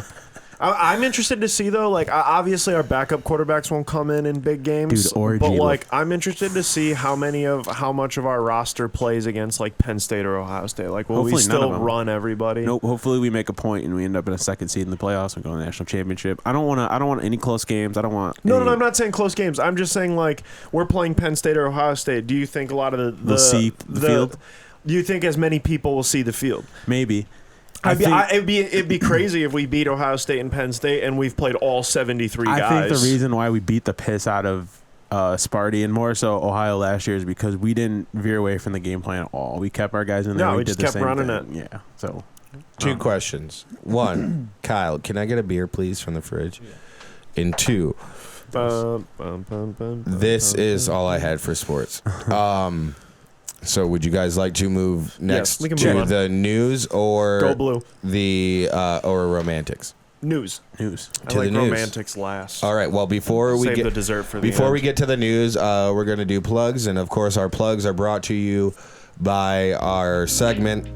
I'm interested to see though. Like, obviously, our backup quarterbacks won't come in big games. Dude, orgy but look- like, I'm interested to see how much of our roster plays against like Penn State or Ohio State. Like, will we Hopefully none still of them. run everybody? Nope. Hopefully we make a point and we end up in a second seed in the playoffs and go to the national championship. I don't want any close games. I don't want. No, any, I'm not saying close games. I'm just saying like we're playing Penn State or Ohio State. Do you think a lot of They'll see the field? Do you think as many people will see the field? Maybe. It'd be crazy if we beat Ohio State and Penn State and we've played all 73 guys. I think the reason why we beat the piss out of Sparty and more so Ohio last year is because we didn't veer away from the game plan at all. We kept our guys in there. No, we did just the kept same running thing. Yeah. So 2 questions. 1, Kyle, can I get a beer, please, from the fridge? And 2, this is all I had for sports. So would you guys like to move next we can to move on. the news or Go blue. the or romantics? News. news. I To like the news. romantics last. All right. Well, before we Save get the dessert for the before end. we get to the news, we're going to do plugs, and of course, our plugs are brought to you by our segment.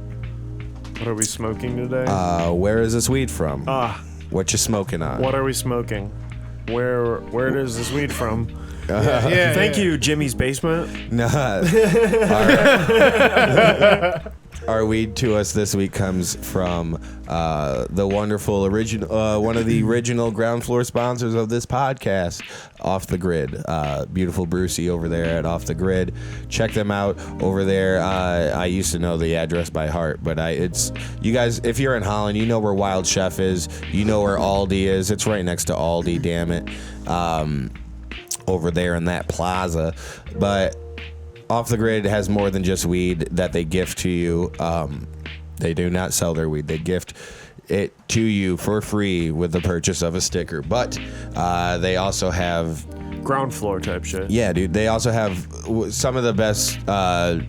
What are we smoking today? Where is this weed from? What you smoking on? What are we smoking? Where does this weed from? Yeah, Thank you, Jimmy's Basement. Nah. Our weed to us this week comes from the wonderful original, one of the original ground floor sponsors of this podcast, Off the Grid. Beautiful Brucey over there at Off the Grid. Check them out over there. I used to know the address by heart, but it's you guys. If you're in Holland, you know where Wild Chef is. You know where Aldi is. It's right next to Aldi. Damn it. Over there in that plaza, but Off the Grid has more than just weed that they gift to you. They do not sell their weed. They gift it to you for free with the purchase of a sticker. But they also have... Ground floor type shit. Yeah, dude. They also have some of the best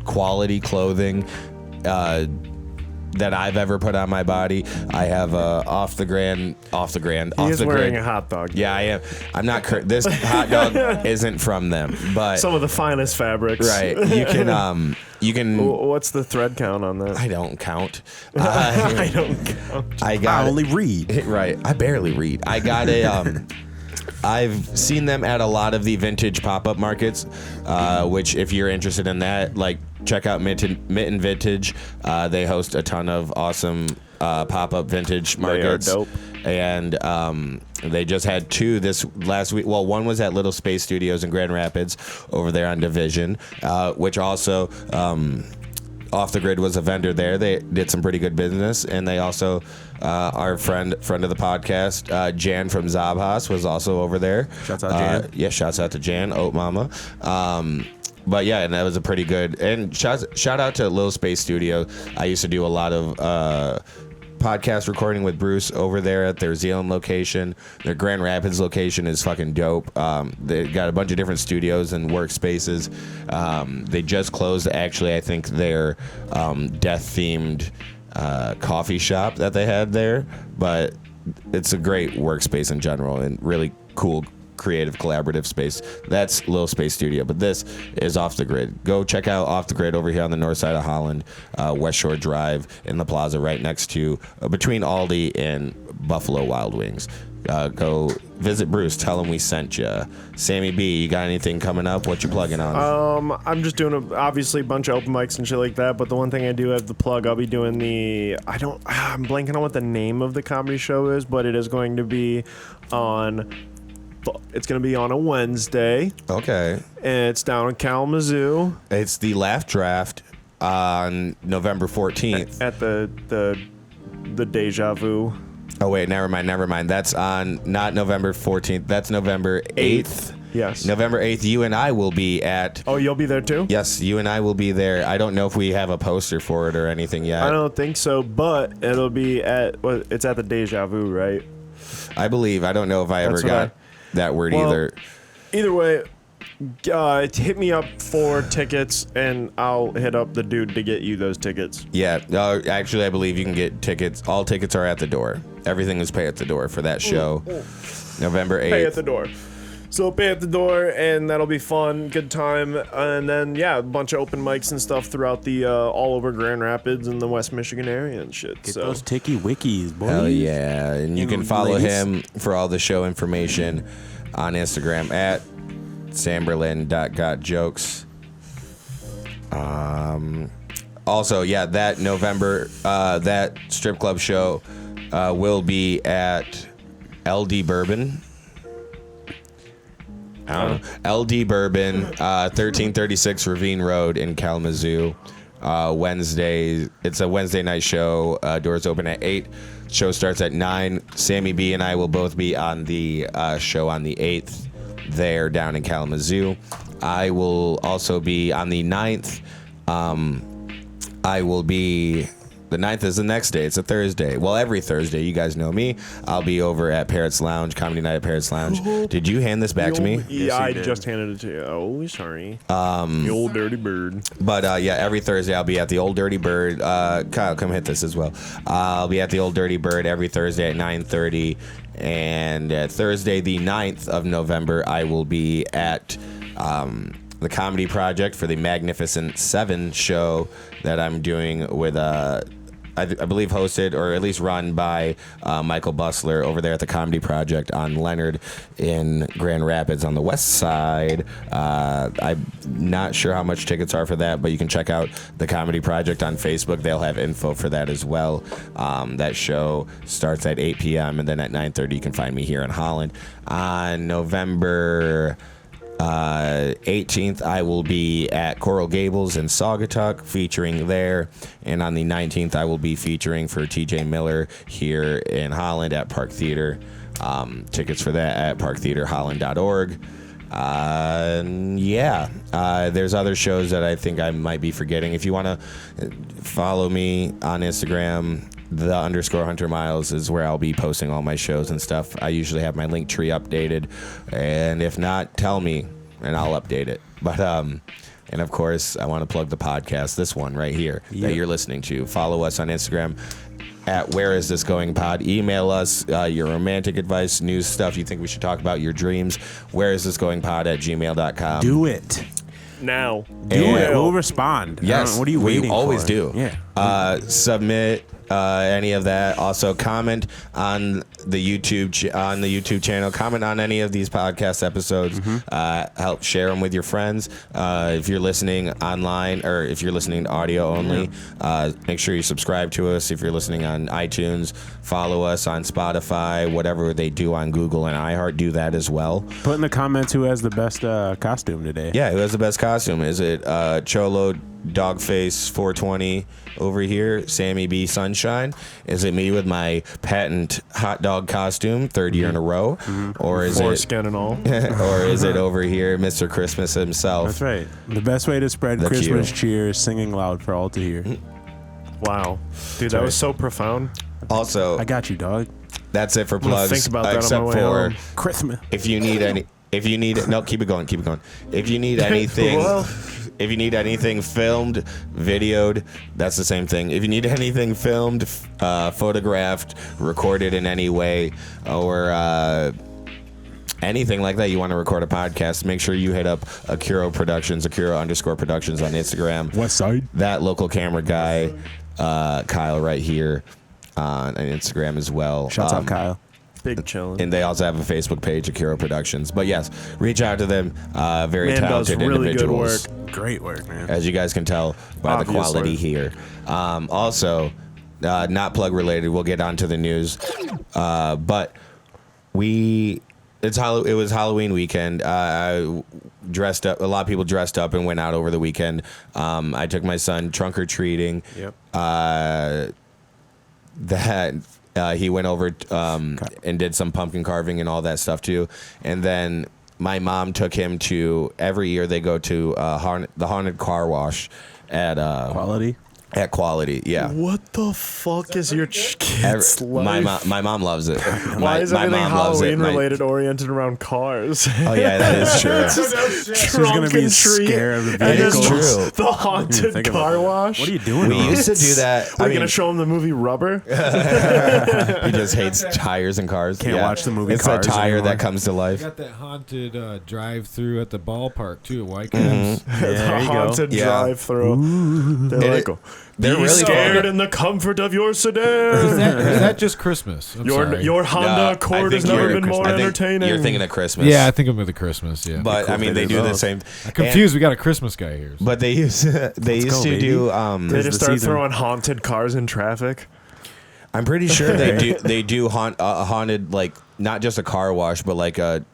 quality clothing that I've ever put on my body. I have off the grid. He is wearing a hot dog. Yeah, I am. I'm not. This hot dog isn't from them, but Some of the finest fabrics. right. You can. You can. What's the thread count on that? I don't count. I don't count. I got. I only read. Right. I barely read. I got a. I've seen them at a lot of the vintage pop-up markets, which if you're interested in that, like check out Mitten Vintage. They host a ton of awesome pop-up vintage markets. They are dope. And they just had 2 this last week. Well, one was at Little Space Studios in Grand Rapids over there on Division, which also... Off the Grid was a vendor there. They did some pretty good business, and they also, our friend of the podcast, Jan from Zabhas, was also over there. Shouts out Jan. Yeah, shouts out to Jan, Oat Mama. But yeah, and that was a pretty good. And shout out to Little Space Studio. I used to do a lot of podcast recording with Bruce over there at their Zealand location. Their Grand Rapids location is fucking dope. They got a bunch of different studios and workspaces. They just closed, actually, I think, their death-themed coffee shop that they had there. But it's a great workspace in general and really cool, creative, collaborative space. That's Little Space Studio, but this is Off the Grid. Go check out Off the Grid over here on the north side of Holland, West Shore Drive in the plaza right next to, between Aldi and Buffalo Wild Wings. Go visit Bruce. Tell him we sent you. Sammy B, you got anything coming up? What you plugging on? I'm just doing obviously a bunch of open mics and shit like that. But the one thing I do have to plug, I'll be doing I'm blanking on what the name of the comedy show is, but it is going to be on. It's going to be on a Wednesday. Okay. And it's down in Kalamazoo. It's the Laugh Draft on November 14th. At the Deja Vu. Oh, wait, never mind. That's on not November 14th. That's November 8th. Yes. November 8th, you and I will be at... Oh, you'll be there too? Yes, you and I will be there. I don't know if we have a poster for it or anything yet. I don't think so, but it'll be it's at the Deja Vu, right? I believe. I don't know if I ever got that word either. Either way, hit me up for tickets, and I'll hit up the dude to get you those tickets. Yeah. Actually, I believe you can get tickets. All tickets are at the door. Everything is pay at the door for that show. November 8th. Pay at the door. So pay at the door, and that'll be fun, good time. And then, yeah, a bunch of open mics and stuff throughout the all over Grand Rapids and the West Michigan area and shit. Get those Tiki Wikis, boy. Hell yeah. And you can follow ladies. him for all the show information on Instagram at samberlin.gotjokes. Also, yeah, that November, that strip club show will be at LD Bourbon. I don't know. LD Bourbon, 1336 Ravine Road in Kalamazoo. Wednesday. It's a Wednesday night show. Doors open at 8. Show starts at 9. Sammy B and I will both be on the show on the 8th there down in Kalamazoo. I will also be on the 9th. The 9th is the next day. It's a Thursday. Well, every Thursday. You guys know me. I'll be over at Parrots Lounge, Comedy Night at Parrots Lounge. Did you hand this back to me? Yeah, I did. just handed it to you. Oh, sorry. The old dirty bird. But yeah, every Thursday I'll be at the Old Dirty Bird. Kyle, come hit this as well. I'll be at the Old Dirty Bird every Thursday at 9:30. And Thursday, the 9th of November, I will be at the Comedy Project for the Magnificent 7 show that I'm doing with I believe hosted or at least run by Michael Bustler over there at the Comedy Project on Leonard in Grand Rapids on the west side. I'm not sure how much tickets are for that, but you can check out the Comedy Project on Facebook. They'll have info for that as well. That show starts at 8 p.m. and then at 9:30 you can find me here in Holland. On November 18th, I will be at Coral Gables in Saugatuck featuring there. And on the 19th, I will be featuring for TJ Miller here in Holland at Park Theater. Tickets for that at parktheaterholland.org. There's other shows that I think I might be forgetting. If you want to follow me on Instagram, _Hunter Miles is where I'll be posting all my shows and stuff. I usually have my link tree updated, and if not, tell me and I'll update it. But and of course, I want to plug the podcast, this one right here that you're listening to. Follow us on Instagram at Where Is This Going Pod. Email us your romantic advice, news stuff you think we should talk about, your dreams. Where Is This Going Pod at gmail.com. Do it. Now. Do it. We'll respond. Yes. What are you waiting We always for? do. Yeah. Submit any of that. Also, comment on the YouTube channel. Comment on any of these podcast episodes. Help share them with your friends. If you're listening online or if you're listening to audio only, make sure you subscribe to us. If you're listening on iTunes, follow us on Spotify. Whatever they do on Google and iHeart, do that as well. Put in the comments who has the best costume today. Yeah, who has the best costume? Is it Cholo Dogface 420 over here, Sammy B Sunshine? Is it me with my patent hot dog costume, third year in a row? Or is Foreskin and all. or is it over here, Mr. Christmas himself? That's right. The best way to spread The Christmas cue. cheer is singing loud for all to hear. Wow. Dude, that was so profound. Also, I got you, dog. that's it for gonna plugs. think about that on except my way for home. Christmas. if you need no, keep it going. If you need anything. Well, If you need anything filmed, videoed, that's the same thing. If you need anything filmed, photographed, recorded in any way, or anything like that, you want to record a podcast, make sure you hit up Akuro Productions, Akuro_Productions on Instagram. West Side. That local camera guy, Kyle, right here on Instagram as well. Shouts out, Kyle. big chillin'. And they also have a Facebook page, Akuro Productions. But yes, reach out to them. Very Man does talented really good individuals. work. Great work, man. As you guys can tell by the Obviously. quality here. Also, not plug related. We'll get onto the news, but it was Halloween weekend. I dressed up. A lot of people dressed up and went out over the weekend. I took my son trunk or treating. Yep. He went over and did some pumpkin carving and all that stuff too. And then my mom took him to, every year they go to the haunted car wash at Quality. At Quality, yeah. What the fuck is your kid's life? My mom loves it. Why is my everything mom loves it. Halloween related oriented around cars? Oh yeah, that is true. There's gonna be a scare of the and then It's vehicles. true. the haunted Think about car that. wash. What are you doing? We Ron? used to do that. We're gonna show him the movie Rubber. He just hates tires and cars. Can't watch the movie It's Cars a tire anymore. that comes to life. Got that haunted drive-through at the ballpark too. White Caps. There The you go. haunted Yeah. drive-through. They're like, They're be really scared fun. in the comfort of your Is sedan. that just Christmas? I'm sorry. Your Honda I Accord think has never you're- been more I think entertaining. You're thinking of Christmas. Yeah, I think I'm with the Christmas. Yeah, but I mean, they do the same. I'm confused. We got a Christmas guy here. So. But they used to They go, just the start season. throwing haunted cars in traffic. I'm pretty sure they do haunted, like not just a car wash, but like a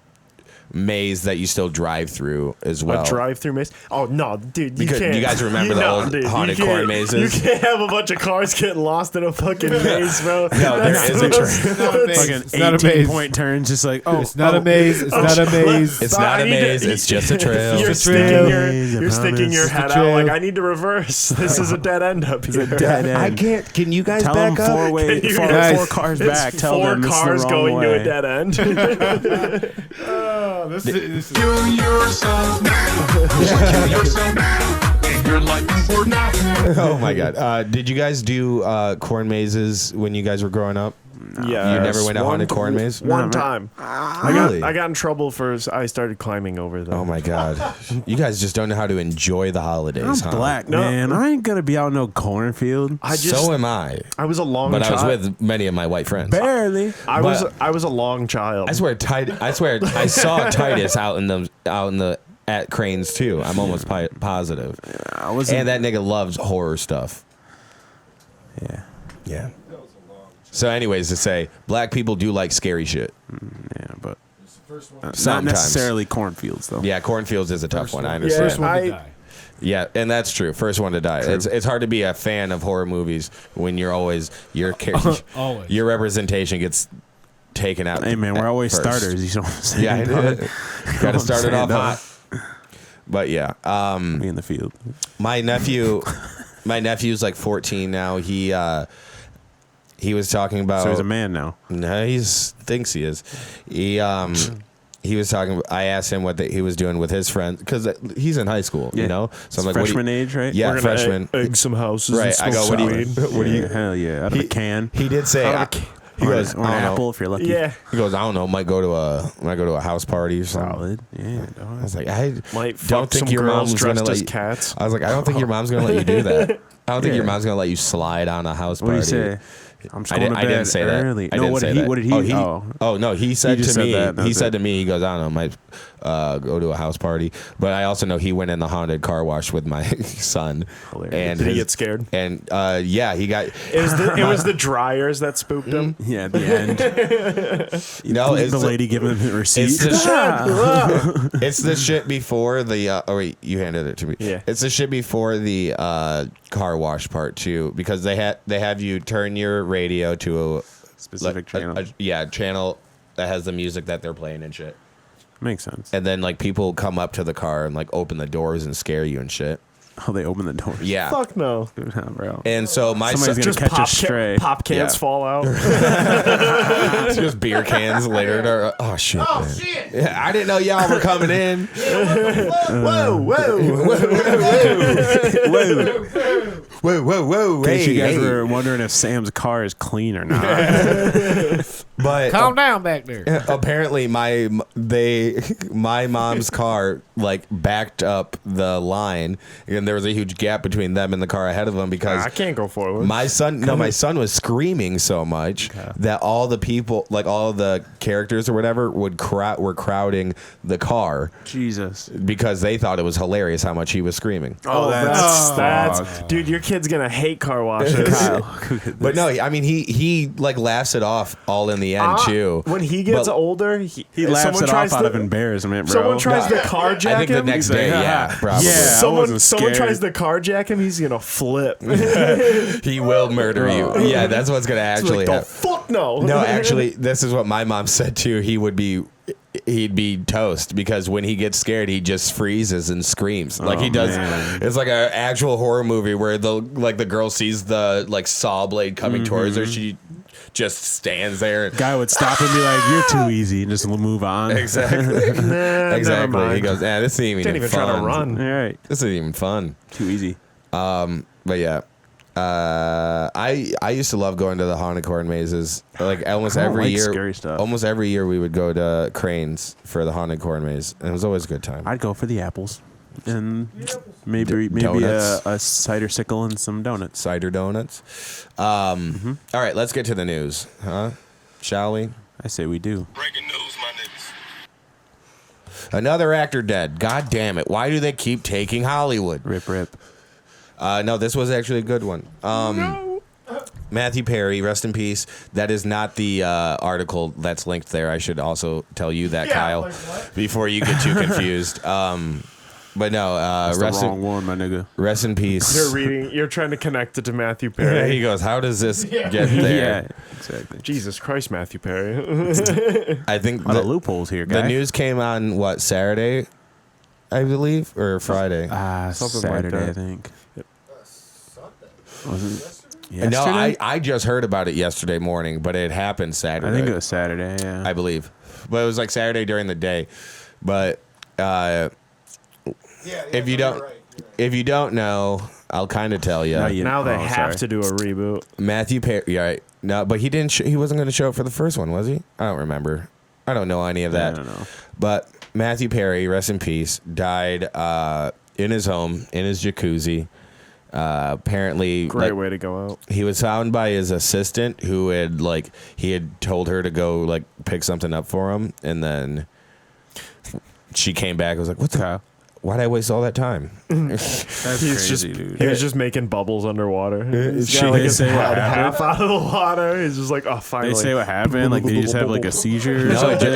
maze that you still drive through as well. A drive-through maze? Oh no, dude! You Because can't. you guys remember the old dude, haunted you can't- corn mazes? You can't have a bunch of cars getting lost in a fucking maze, bro. No, there is a Fucking It's not a maze. 18-point turns, just like, oh, It's not a maze. It's not a maze. It's not a I need to- maze. It's just a trail. You're It's a trail. you're sticking your It's a head out trail. like I need to reverse. This is a dead end up here. dead end. I can't. Can you guys Tell back them up? Can you four guys- cars It's back. Tell four them it's cars the wrong going way. to a dead end. This is Kill yourself now. Kill yourself now. And you're like for nothing. Oh my god! Did you guys do corn mazes when you guys were growing up? Yeah, You never went to haunted corn maze? One No, time. Really? I got in trouble for I started climbing over them. Oh my god! You guys just don't know how to enjoy the holidays. I'm huh? black, No. man. I ain't gonna be out in no cornfield. I just So am I. I was a long But I child. was with many of my white friends. Barely. I but- was a long child. I swear, I saw Titus out in the at Cranes too. I'm almost positive. I was. And that nigga loves horror stuff. Yeah. Yeah. So, anyways, to say, black people do like scary shit. Yeah, but not Sometimes. necessarily cornfields though. Yeah, cornfields is a tough one. I Yeah. understand. first one I- to die. Yeah, and that's true. First one to die. It's hard to be a fan of horror movies when you're always your Always. your representation gets taken out. Hey man, we're always first. starters. You don't say Yeah, got to start it off hot. But yeah, Me in the field. my nephew's like 14 now. He was talking about. So he's a man now. No, thinks he is. He was talking. I asked him what he was doing with his friends because he's in high school, you know. So I'm like, freshman age, right? Yeah, We're gonna freshman. egg some houses. Right. And I go. smoke What some do you? weed. What do you? Hell yeah, out of a can. He did say. He goes. Or an I don't apple know. if you're lucky. Yeah. He goes. I don't know. Might go to a house party or something. Solid. Yeah. I was like, I Might fuck don't think some your girls mom's gonna dressed let as you. cats. I was like, I don't think your mom's gonna let you do that. I don't think your Yeah. mom's gonna let you slide on a house What do party. you say? I'm just I going didn't, to bed I didn't say early. that. I No, didn't what say did he? that. What did he? Oh no, he said just to said me. that, He that's said it. to me. He goes, I don't know, might go to a house party. But I also know he went in the haunted car wash with my son. Hilarious. And Did he get scared? And yeah, he got. It was the dryers that spooked him. Yeah, at the end. No, it's the lady giving him the receipt. It's the shit. It's the shit before the. Oh wait, you handed it to me. Yeah. It's the shit before the car wash part too, because they have you turn your radio to a Specific channel. channel that has the music that they're playing and shit. Makes sense. And then like people come up to the car and like open the doors and scare you and shit. Oh, they open the doors. Yeah. Fuck no. Bro. And so my Somebody's son, gonna catch a stray. Pop cans Yeah. fall out. it's just beer cans later. Oh shit! Oh shit! Yeah, I didn't know y'all were coming in. Whoa, whoa. Whoa! In case you guys were wondering if Sam's car is clean or not. But Calm down back there. apparently my mom's car like backed up the line, and there was a huge gap between them and the car ahead of them because I can't go forward. my son was screaming so much that all the people, like all of the characters or whatever, were crowding the car Jesus. because they thought it was hilarious how much he was screaming. Oh, that's dude. Your kid's gonna hate car washes. But no, I mean he like laughs it off all in the end too. When he gets But- older, He laughs it off out of embarrassment, bro. Someone tries to carjack I think the him. next day, yeah, probably. Yeah. I Someone wasn't scared. tries to carjack him. He's gonna flip. He will murder you. Yeah, that's what's gonna actually like, the happen. fuck no. No, actually, this is what my mom said too. He'd be toast because when he gets scared, he just freezes and screams like he does. man. It's like an actual horror movie where the girl sees the like saw blade coming towards her. She just stands there. Guy would stop and be like, "You're too easy," and just move on. Exactly. Never Exactly. mind. He goes, this ain't Didn't even fun. try to run. All right. This isn't even fun. Too easy. But yeah. I used to love going to the haunted corn mazes. Like almost I don't every like year. scary stuff. Almost every year we would go to Cranes for the haunted corn maze, and it was always a good time. I'd go for the apples and maybe donuts. a cider sickle and some donuts. Cider donuts. All right, let's get to the news, huh? Shall we? I say we do. Breaking news, my niggas. Another actor dead. God damn it! Why do they keep taking Hollywood? Rip, rip. No, this was actually a good one. Matthew Perry, rest in peace. That is not the article that's linked there. I should also tell you that, Kyle, like what? before you get too confused. But no, That's the wrong one, my nigga. rest in peace. You're reading. You're trying to connect it to Matthew Perry. He goes, how does this get there? Yeah, exactly. Jesus Christ, Matthew Perry. I think A lot of loopholes here, guy. the news came on, what, Saturday, I believe, or Friday? Something like Saturday, that. I think. Wasn't it? No, Yesterday? I just heard about it yesterday morning, but it happened Saturday. I think it was Saturday, yeah. I believe. But it was like Saturday during the day. But if you don't know, I'll kind of tell you. Now you- Now they Oh, have sorry. to do a reboot. Matthew Perry, yeah, right. No, but he didn't. He wasn't going to show up for the first one, was he? I don't remember. I don't know any of that. I don't know. But Matthew Perry, rest in peace, died in his home in his jacuzzi. Apparently, Great like, way to go out. he was found by his assistant, who had he had told her to go pick something up for him, and then she came back and was like, "What the? Why'd I waste all that time?" That's He's crazy, just dude. he was just making bubbles underwater. He's She- got like they his say what head happened? half out of the water. He's just like, oh, They finally. say what happened? Like, did he just have like a seizure or No, something?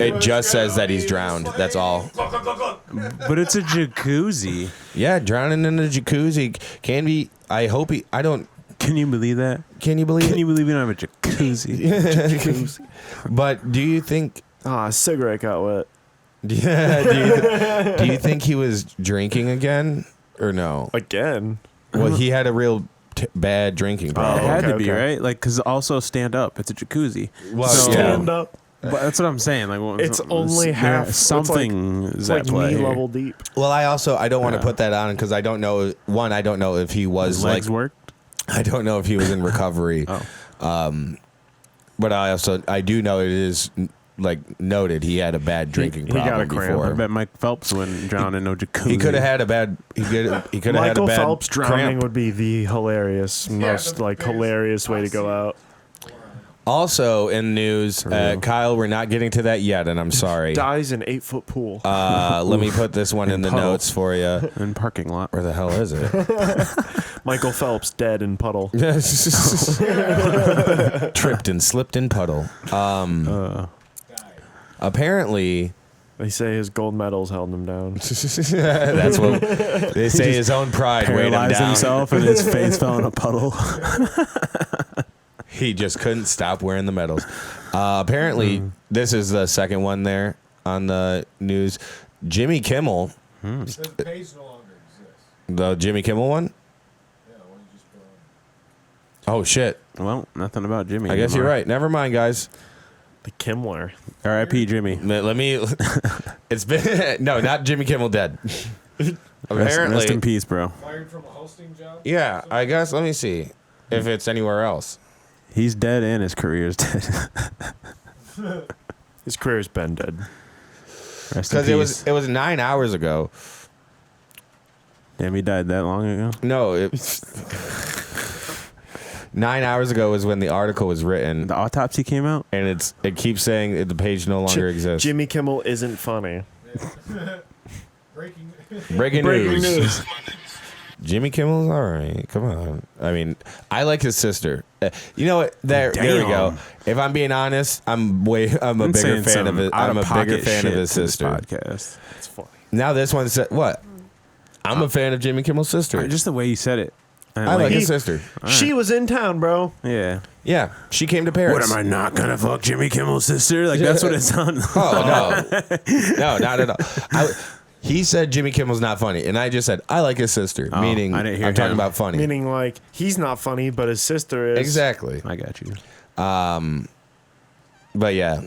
it just says that he's drowned. That's all. But it's a jacuzzi. Yeah, drowning in a jacuzzi can be. I hope he. I don't. Can you believe that? Can you believe Can it? you believe we don't have a jacuzzi? But do you think? Ah, cigarette got wet. Yeah. Do you think he was drinking again or no? Again. Well, he had a real bad drinking It problem. had to okay, be, okay. right? Like, because also stand up. It's a jacuzzi. Well, So- yeah. Stand up. But that's what I'm saying. Like, well, It's only half. Something It's is like at play knee here. level deep. Well, I don't want to Yeah. put that on because I don't know. One, I don't know if he was His legs like. worked. I don't know if he was in recovery. Oh. But I do know it is like noted he had a bad drinking he got problem a cramp. I before. bet Mike Phelps wouldn't drown in no jacuzzi. He could have had a bad. He could have had a Michael bad Phelps drowning cramp. would be the hilarious, most the like biggest hilarious way to go out. Also in news, Kyle, we're not getting to that yet, and I'm sorry. Dies in 8-foot pool. Let me put this one in the puddle. notes for you. in parking lot. Where the hell is it? Michael Phelps dead in puddle. Tripped and slipped in puddle. Apparently, They say his gold medals held him down. that's what they say. His own pride weighed him Paralyzed down. himself and his face fell in a puddle. He just couldn't stop wearing the medals. Apparently, this is the second one there on the news. Jimmy Kimmel, It says the page no longer exists. the Jimmy Kimmel one. Yeah, why don't you just put on? Oh shit! Well, nothing about Jimmy. I guess you're anymore. right. Never mind, guys. The Kimmler. R.I.P. Jimmy. Let me. It's been no, not Jimmy Kimmel dead. Apparently, Rest in peace, bro. Fired from a hosting job? yeah. I guess. Let me see if it's anywhere else. He's dead and his career's dead. His career's been dead. Rest in Because peace. it was 9 hours ago. Damn, he died that long ago. No, it 9 hours ago is when the article was written, The autopsy came out. and it keeps saying that the page no longer exists. Jimmy Kimmel isn't funny. Breaking. Breaking Breaking news. news. Jimmy Kimmel's all right. Come on. I mean, I like his sister. You know what? There we go. Damn. If I'm being honest, I'm a bigger saying fan of some it. I'm a bigger out-of-pocket fan of shit his to this sister. podcast. It's funny. Now this one said what? I'm a fan of Jimmy Kimmel's sister. Just the way you said it. I like his sister. She was in town, bro. Yeah. Yeah, she came to Paris. What am I not gonna fuck Jimmy Kimmel's sister? Like that's what it sounded. Oh no, not at all. He said Jimmy Kimmel's not funny, and I just said I like his sister, Oh, meaning I didn't hear I'm talking him. about funny. Meaning, like, he's not funny, but his sister is. Exactly. I got you. But yeah,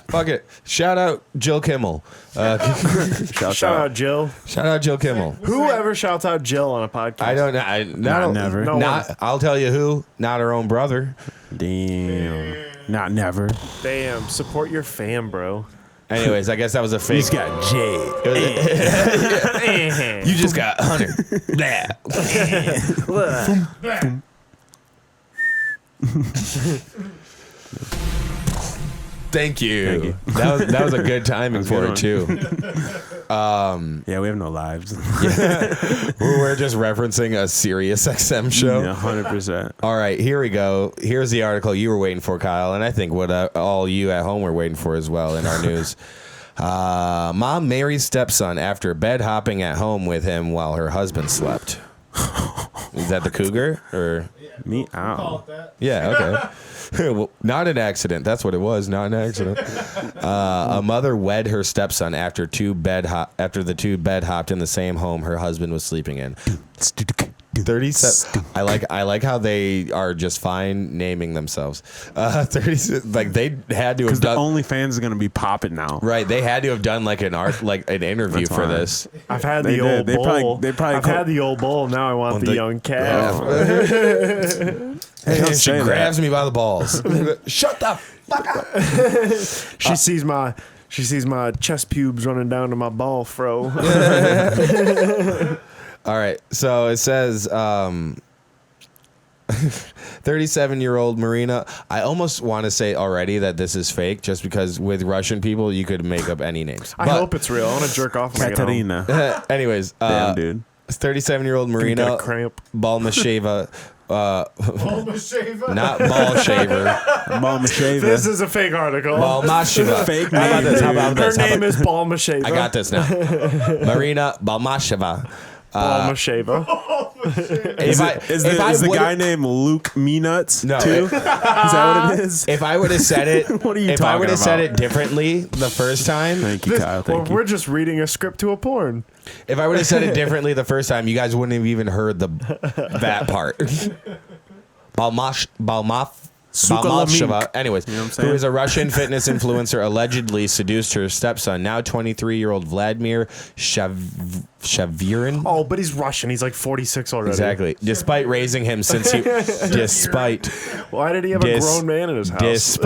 fuck it. Shout out Jill Kimmel. Shout out Jill. Shout out Jill Kimmel. Whoever shouts out Jill on a podcast. I don't know. Not never. No Not. I'll tell you who. Not her own brother. Damn. Not never. Damn. Support your fam, bro. Anyways, I guess that was a fake. He's got Jade. You just got Hunter. Blah. Thank you. That was a good timing for it too. Yeah, we have no lives. We're just referencing a Sirius XM show. Yeah, 100%. All right, here we go. Here's the article you were waiting for, Kyle, and I think what all you at home were waiting for as well in our news. Mom marries stepson after bed hopping at home with him while her husband slept. Is that the cougar or? Me? Call Ow. it that. Yeah, okay. Well, not an accident. That's what it was. Not an accident. A mother wed her stepson after the two bed hopped in the same home her husband was sleeping in. 37. I like how they are just fine naming themselves. 36. Like they had to have Because the done. OnlyFans is going to be popping now. Right, they had to have done like an interview That's for fine. this. I've had They the did. old They bull. probably I've had the old bull. Now I want the young calf. Hey, don't she say that. grabs me by the balls. Shut the fuck up. She sees my chest pubes running down to my ball fro. All right, so it says 37-year-old Marina. I almost want to say already that this is fake, just because with Russian people you could make up any names. I hope it's real. I want to jerk off when I get home. Katerina. Anyways, Damn, dude. 37-year-old Get Marina a cramp. Balmasheva. Almost shaver. Not ball shaver. Mama Shaver. This is a fake article. Balmasheva. Fake How about name, this? How dude. about Her this? How name about- is Balmasheva. I got this now. Marina Balmasheva Balmasheva. Is the guy named Luke Meanuts No, too? Is that what it is? If I would have said it, What are you if I talking would have said about? it differently the first time, Thank you, Kyle. Well, Thank you. we're just reading a script to a porn. if I would have said it differently the first time, you guys wouldn't have even heard that part. Balmasheva, anyways, You know what I'm saying? who is a Russian fitness influencer, allegedly seduced her stepson, now 23-year-old Vladimir Shavirin. Oh, but he's Russian. He's like 46 already. Exactly. Despite raising him since he, Why did he have a grown man in his house?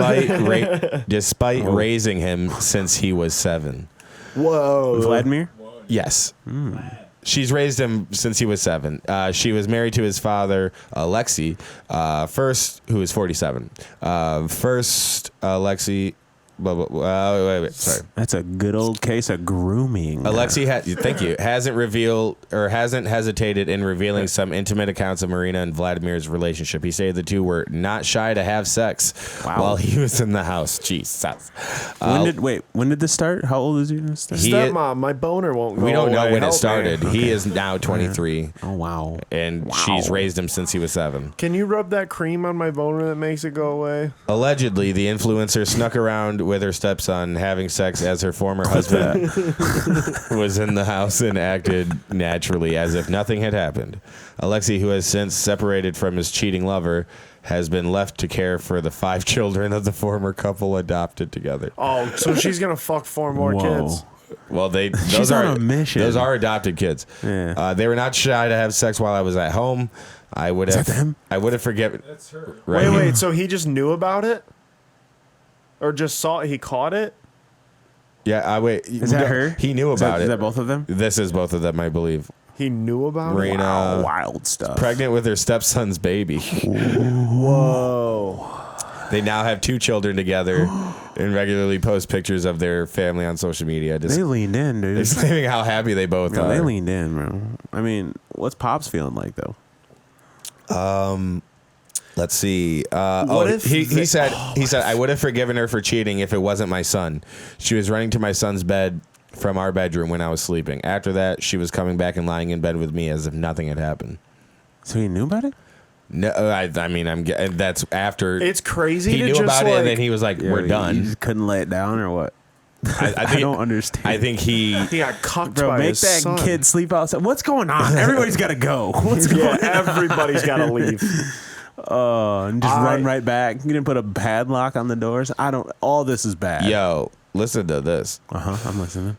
despite raising him since he was 7. Whoa. Vladimir? Yes. She's raised him since he was 7. She was married to his father, Alexei, who is 47. Alexei. Wait, sorry. That's a good old case of grooming. Alexei, thank you, hasn't hesitated in revealing some intimate accounts of Marina and Vladimir's relationship. He said the two were not shy to have sex while he was in the house. Jesus. When did this start? How old is he? Stepmom, my boner won't go We don't know away. when it Help started. me. He is now 23, Oh wow. and she's raised him since he was 7. Can you rub that cream on my boner that makes it go away? Allegedly, the influencer snuck around with her stepson having sex as her former husband was in the house and acted naturally as if nothing had happened. Alexei, who has since separated from his cheating lover, has been left to care for the 5 children of the former couple adopted together. Oh, so she's gonna fuck 4 more kids. Well, She's on a mission. Those are adopted kids. Yeah. They were not shy to have sex while I was at home. I would have. that them? I would have forgiven. That's her. Right. Wait. So he just knew about it, or just saw it? He caught it. Yeah. Wait. Is that her? He knew about it. Is that both of them? This is both of them, I believe. He knew about Marina, it. Wow, wild stuff. pregnant with her stepson's baby. Whoa. They now have 2 children together and regularly post pictures of their family on social media. They leaned in, dude. Exclaiming how happy they both Bro, are. they leaned in, bro. I mean, what's Pops feeling like though? Let's see. if he said I would have forgiven her for cheating if it wasn't my son. She was running to my son's bed from our bedroom when I was sleeping. After that, she was coming back and lying in bed with me as if nothing had happened. So he knew about it? No, I mean, that's after It's crazy. he to knew just about it, like, and then he was like, "We're You done." just couldn't lay it down or what? I I don't understand. I think he. He got cucked Bro, by make his that son. kid sleep outside. What's going on? Everybody's got to go. What's going on? Everybody's got to leave. And just run right back. You didn't put a padlock on the doors. All this is bad. Yo, listen to this. I'm listening.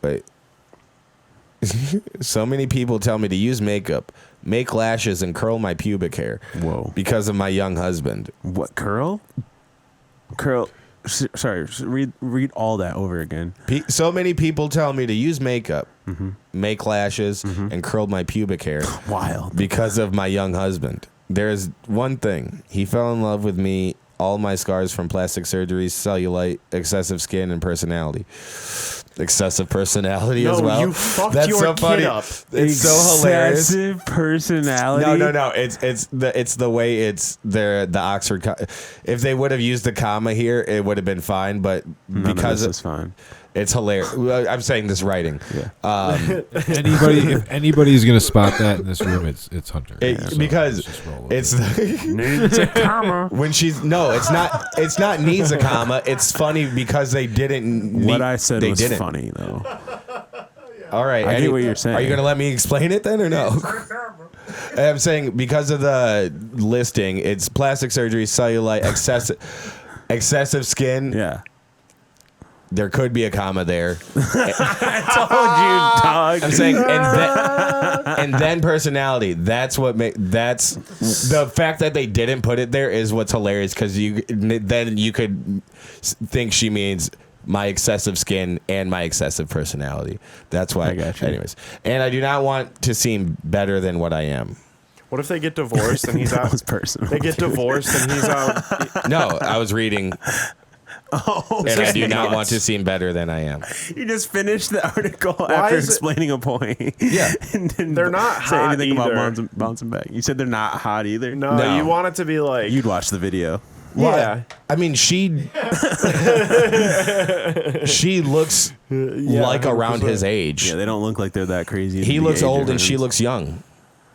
Wait. So many people tell me to use makeup, make lashes, and curl my pubic hair. Whoa. Because of my young husband. What, curl? Curl. Sorry, read all that over again. So many people tell me to use makeup, make lashes, and curl my pubic hair. Wild. Because of my young husband. There's one thing. He fell in love with me, all my scars from plastic surgeries, cellulite, excessive skin, and personality. Excessive personality as well. You fucked That's your so kid funny. up. It's so hilarious. Excessive personality. No. It's the way it's the Oxford. If they would have used the comma here, it would have been fine. But because this is fine. it's hilarious. I'm saying this writing. Yeah. If anybody's gonna spot that in this room, it's Hunter. Because let's just roll with it's it. Needs a comma. when she's it's not needs a comma. It's funny because they didn't. What I said they was didn't. funny though. All right, I get what you're saying. Are you gonna let me explain it then or no? I'm saying because of the listing, it's plastic surgery, cellulite, excessive skin. Yeah. There could be a comma there. I told you, dog. I'm saying, and then personality. That's what that's the fact that they didn't put it there is what's hilarious because then you could think she means my excessive skin and my excessive personality. That's why. I got you. Anyways, and I do not want to seem better than what I am. What if they get divorced and he's That out? was personal. They get divorced and he's out. No, I was reading, Oh, and I do not want to seem better than I am. You just finished the article after is it- explaining a point. Yeah. And then They're not say hot anything either. about bouncing back. You said they're not hot either. No, No. you want it to be like You'd watch the video. Yeah. I mean, she looks like around 100%. his age. Yeah, they don't look like they're that crazy. He The looks age old and she difference. looks young.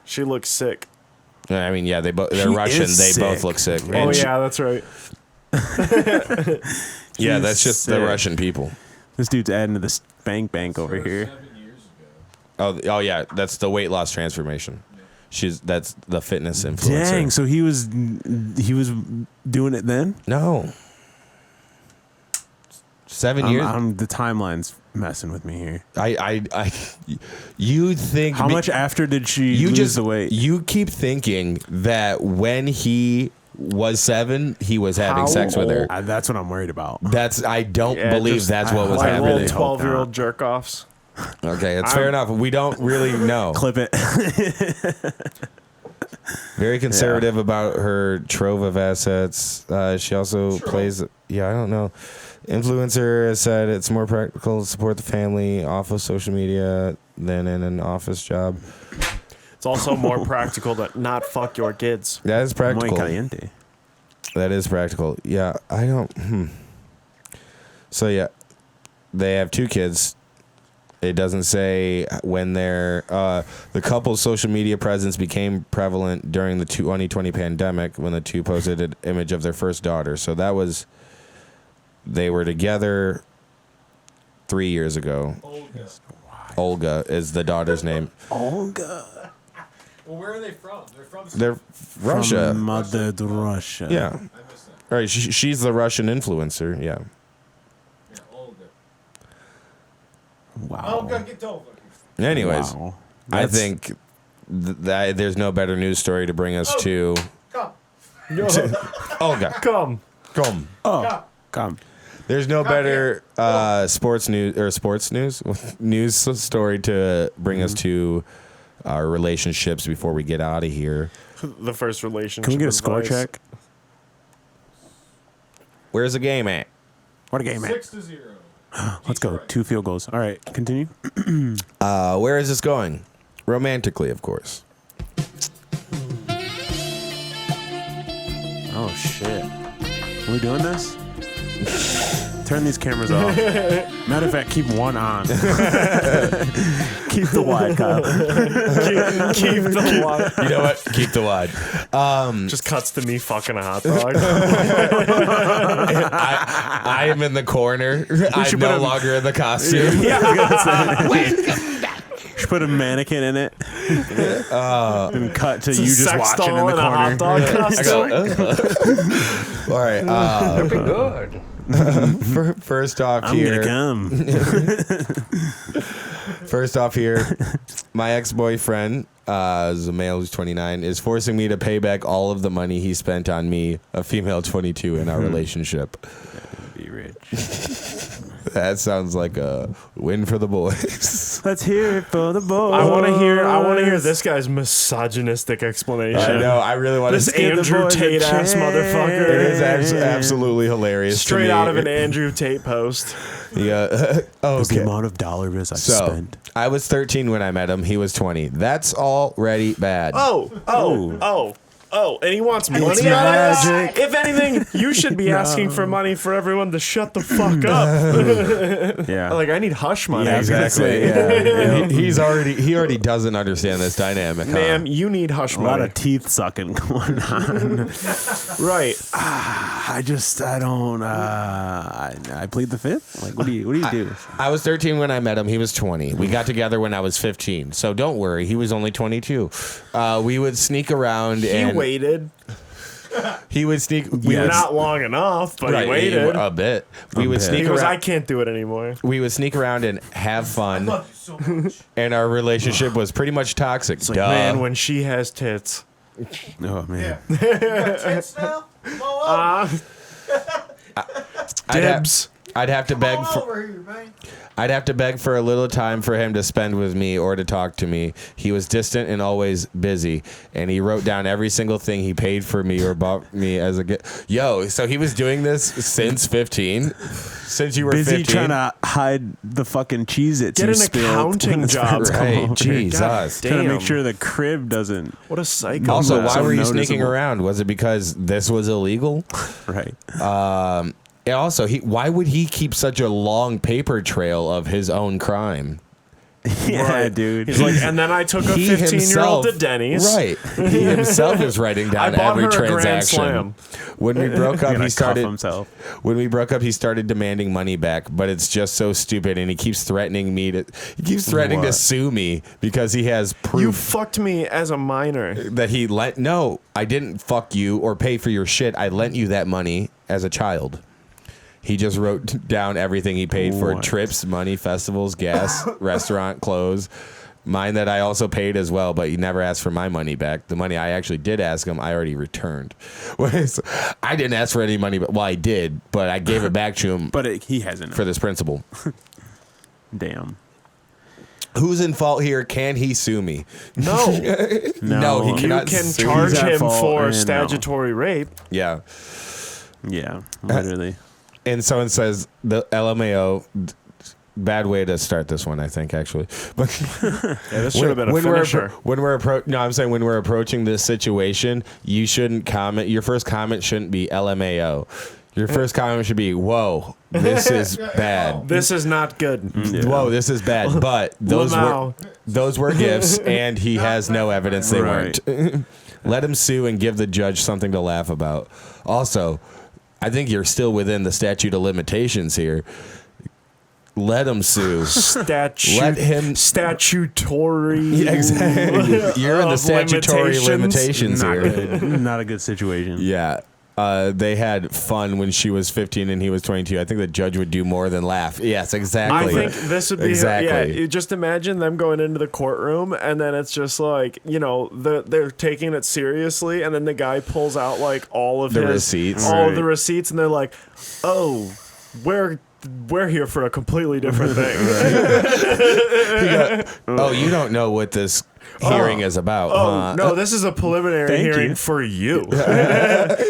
She looks sick. I mean, yeah, they're He Russian. is They both sick. look sick. Oh And yeah, that's right. yeah, He's that's just the sick. Russian people. This dude's adding to the bank over here. Oh yeah, that's the weight loss transformation. That's the fitness influencer. Dang, so he was doing it then? No. 7 years. The timeline's messing with me here. You think How much after did she lose the weight? You keep thinking that when he was 7, he was having How sex with her. That's what I'm worried about. I don't Yeah, believe just that's what was like happening. little 12-year-old jerk offs. Okay, it's fair enough. We don't really know. Clip it. Very conservative about her trove of assets. She also plays. Yeah, I don't know. Influencer has said it's more practical to support the family off of social media than in an office job. It's also more practical to not fuck your kids. That is Muy practical. caliente. That is practical. Yeah, I don't. So yeah, they have 2 kids. It doesn't say when the couple's social media presence became prevalent during the 2020 pandemic when the two posted an image of their first daughter. So they were together 3 years ago. Olga is the daughter's name. Olga. Well, where are they from? They're Russia. From Mother Russia. Yeah. All right. She's the Russian influencer. Yeah. Wow. Anyways, Wow. I That's- think that there's no better news story to bring us to. Olga. Come. Come. Oh, come. There's no better sports news story to bring us to our relationships before we get out of here. The first relationship. Can we get a score advice. check? Where's the game at? What a game, man. 6-0. Let's go. 2 field goals. All right, continue. Where is this going? Romantically, of course. Oh, shit. Are we doing this? Turn these cameras off. Matter of fact, keep one on. Keep the wide, Kyle. Keep the wide. You know what? Keep the wide. Just cuts to me fucking a hot dog. I am in the corner. I'm should no put a- longer in the costume. Should put a mannequin in it. And cut to you just Sex watching in doll the and a hot corner. dog costume. All right. Good. First off I'm here. gonna come. First off here, my ex-boyfriend, is a male who's 29, is forcing me to pay back all of the money he spent on me, a female 22, in our relationship. Be rich. That sounds like a win for the boys. Let's hear it for the boys. I want to hear this guy's misogynistic explanation. I know. I really want This to. give the Andrew boys a Tate ass chance. motherfucker. It is absolutely hilarious. to Straight me. out of an Andrew Tate post. Yeah. The Okay. amount of dollars I've So spent. I was 13 when I met him. He was 20. That's already bad. Oh, and he wants money out of magic. us? If anything, you should be asking for money for everyone to shut the fuck up. Yeah. Like, I need hush money. Yeah, Exactly. Yeah. He already doesn't understand this dynamic. huh? Ma'am, you need hush A lot money. of teeth sucking going on. Right. I plead the fifth. Like, what do you do? I was 13 when I met him. He was 20. We got together when I was 15. So don't worry. He was only 22. We would sneak around He and waited. he would sneak. We Yes. would, Not long enough, but right, he waited. a bit. We would bit. sneak He goes, I around. can't do it anymore. We would sneak around and have fun. And our relationship was pretty much toxic. It's like, Duh. man, when she has tits. Oh man. I'd have- Dibs. I'd have to beg for. I'd have to beg for a little time for him to spend with me or to talk to me. He was distant and always busy, and he wrote down every single thing he paid for me or bought me as a gift. Yo, so he was doing this since 15? Since you were busy 15? trying to hide the fucking Cheez-Its Get you an spilled accounting when it's job. Right, God Jesus. damn. Trying to make sure the crib doesn't. What a psycho. Also, Not why so were you sneaking noticeable. around? Was it because this was illegal? Right. And also, why would he keep such a long paper trail of his own crime? Yeah, Right. dude. He's like, and then I took a He 15-year-old to himself- Denny's. Right. He himself is writing I down bought every her a Grand transaction. Slam. When we broke up, Gonna he cuff started. himself. When we broke up, he started demanding money back, but it's just so stupid, and he keeps threatening me to. He keeps threatening to What? sue me because he has You proof fucked me as a minor. that he lent. No, I didn't fuck you or pay for your shit. I lent you that money as a child. He just wrote down everything he paid for What? trips, money, festivals, gas, restaurant, clothes. Mine that I also paid as well, but he never asked for my money back. The money I actually did ask him, I already returned. I didn't ask for any money, but well, I did, but I gave it back to him But he hasn't. for this principle. Damn. Who's in fault here? Can he sue me? No. No, he You cannot can sue charge He's at him fault for and no. statutory rape. Yeah. Yeah, literally. And someone says the LMAO. Bad way to start this one, I think, actually. But Yeah, this should have been a finisher. when we're approaching this situation, you shouldn't comment. Your first comment shouldn't be LMAO. Your first comment should be, "Whoa, this is bad. This is not good. Whoa, this is bad." But Lamau. those were gifts, and he has no evidence they Right. weren't. Let him sue and give the judge something to laugh about. Also, I think you're still within the statute of limitations here. Let him sue. Let him- statutory. Yeah, exactly. You're in the of statutory limitations Not here. good. Not a good situation. Yeah. They had fun when she was 15 and he was 22. I think the judge would do more than laugh. Yes, I exactly. think this would be Exactly. Yeah, you just imagine them going into the courtroom and then it's just like, you know, they're taking it seriously and then the guy pulls out like all of The his receipts. all of Right. the receipts and they're like, "Oh, we're here for a completely different thing." Oh, you don't know what this hearing is about, Oh, huh? no, this is a preliminary Thank hearing you. for you.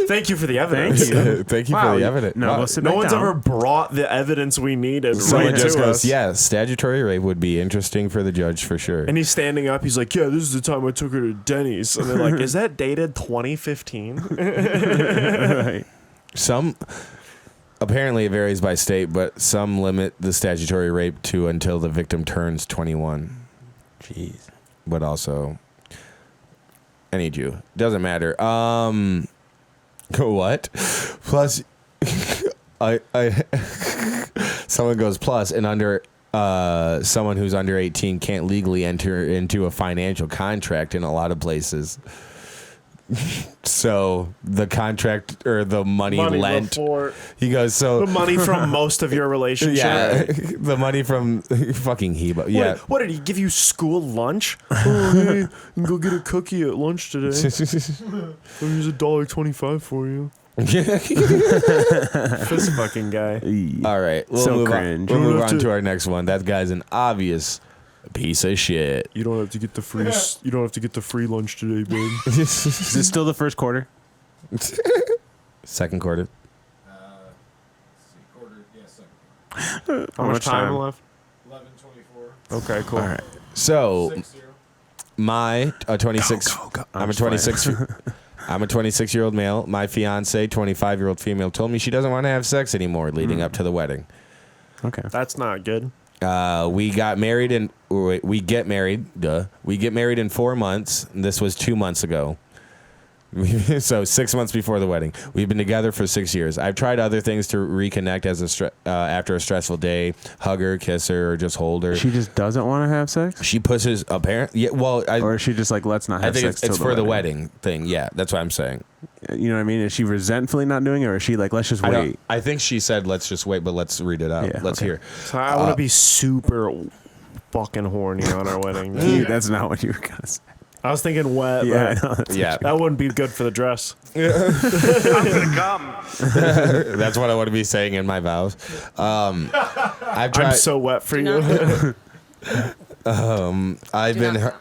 Thank you for the evidence. Thank you. Thank you Wow, for the evidence. no, Wow. we'll sit No back one's down. ever brought the evidence we needed Someone right just to goes, us. yeah, statutory rape would be interesting for the judge for sure. And he's standing up. He's like, "Yeah, this is the time I took her to Denny's." And they're like, "Is that dated 2015?" Right. Some, apparently it varies by state, but some limit the statutory rape to until the victim turns 21. Jeez. But also, I need you. Doesn't matter. What? Plus, I someone goes plus, and someone who's under 18 can't legally enter into a financial contract in a lot of places. So the contract or the money lent. before He goes, so the money from most of your relationship. yeah, the money from fucking Hebo. Yeah. What did he give you? School lunch? Oh, hey, you can go get a cookie at lunch today. Here's $1.25 for you. This fucking guy. All right, we'll So move cringe. on. We'll move We'll have on to- to our next one. That guy's an obvious piece of shit. You don't have to get the free. You don't have to get the free lunch today, babe. Is this still the first quarter? Second quarter. How much time left? 11:24. Okay, cool. All right. So my 26. I'm a 26. I'm a 26-year-old male. My fiance, 25-year-old female, told me she doesn't want to have sex anymore leading up to the wedding. Okay. That's not good. We got married in. We get married. We get married in 4 months. And this was 2 months ago. So 6 months before the wedding. We've been together for 6 years. I've tried other things to reconnect after a stressful day. Hug her, kiss her, or just hold her. She just doesn't want to have sex? She pushes apparently. Yeah, well, Or is she just like, let's not I have think sex it's till for the wedding thing. Yeah, that's what I'm saying. You know what I mean? Is she resentfully not doing it, or is she like, let's just wait? I think she said, "Let's just wait," but let's read it out. Yeah, Let's okay. hear. So I want to be super fucking horny on our wedding day. Dude, that's not what you were gonna say. I was thinking wet. Yeah, but I know. Yeah. that wouldn't be good for the dress. I'm gonna come. That's what I want to be saying in my vows. I've tried. I'm so wet for you. I've been.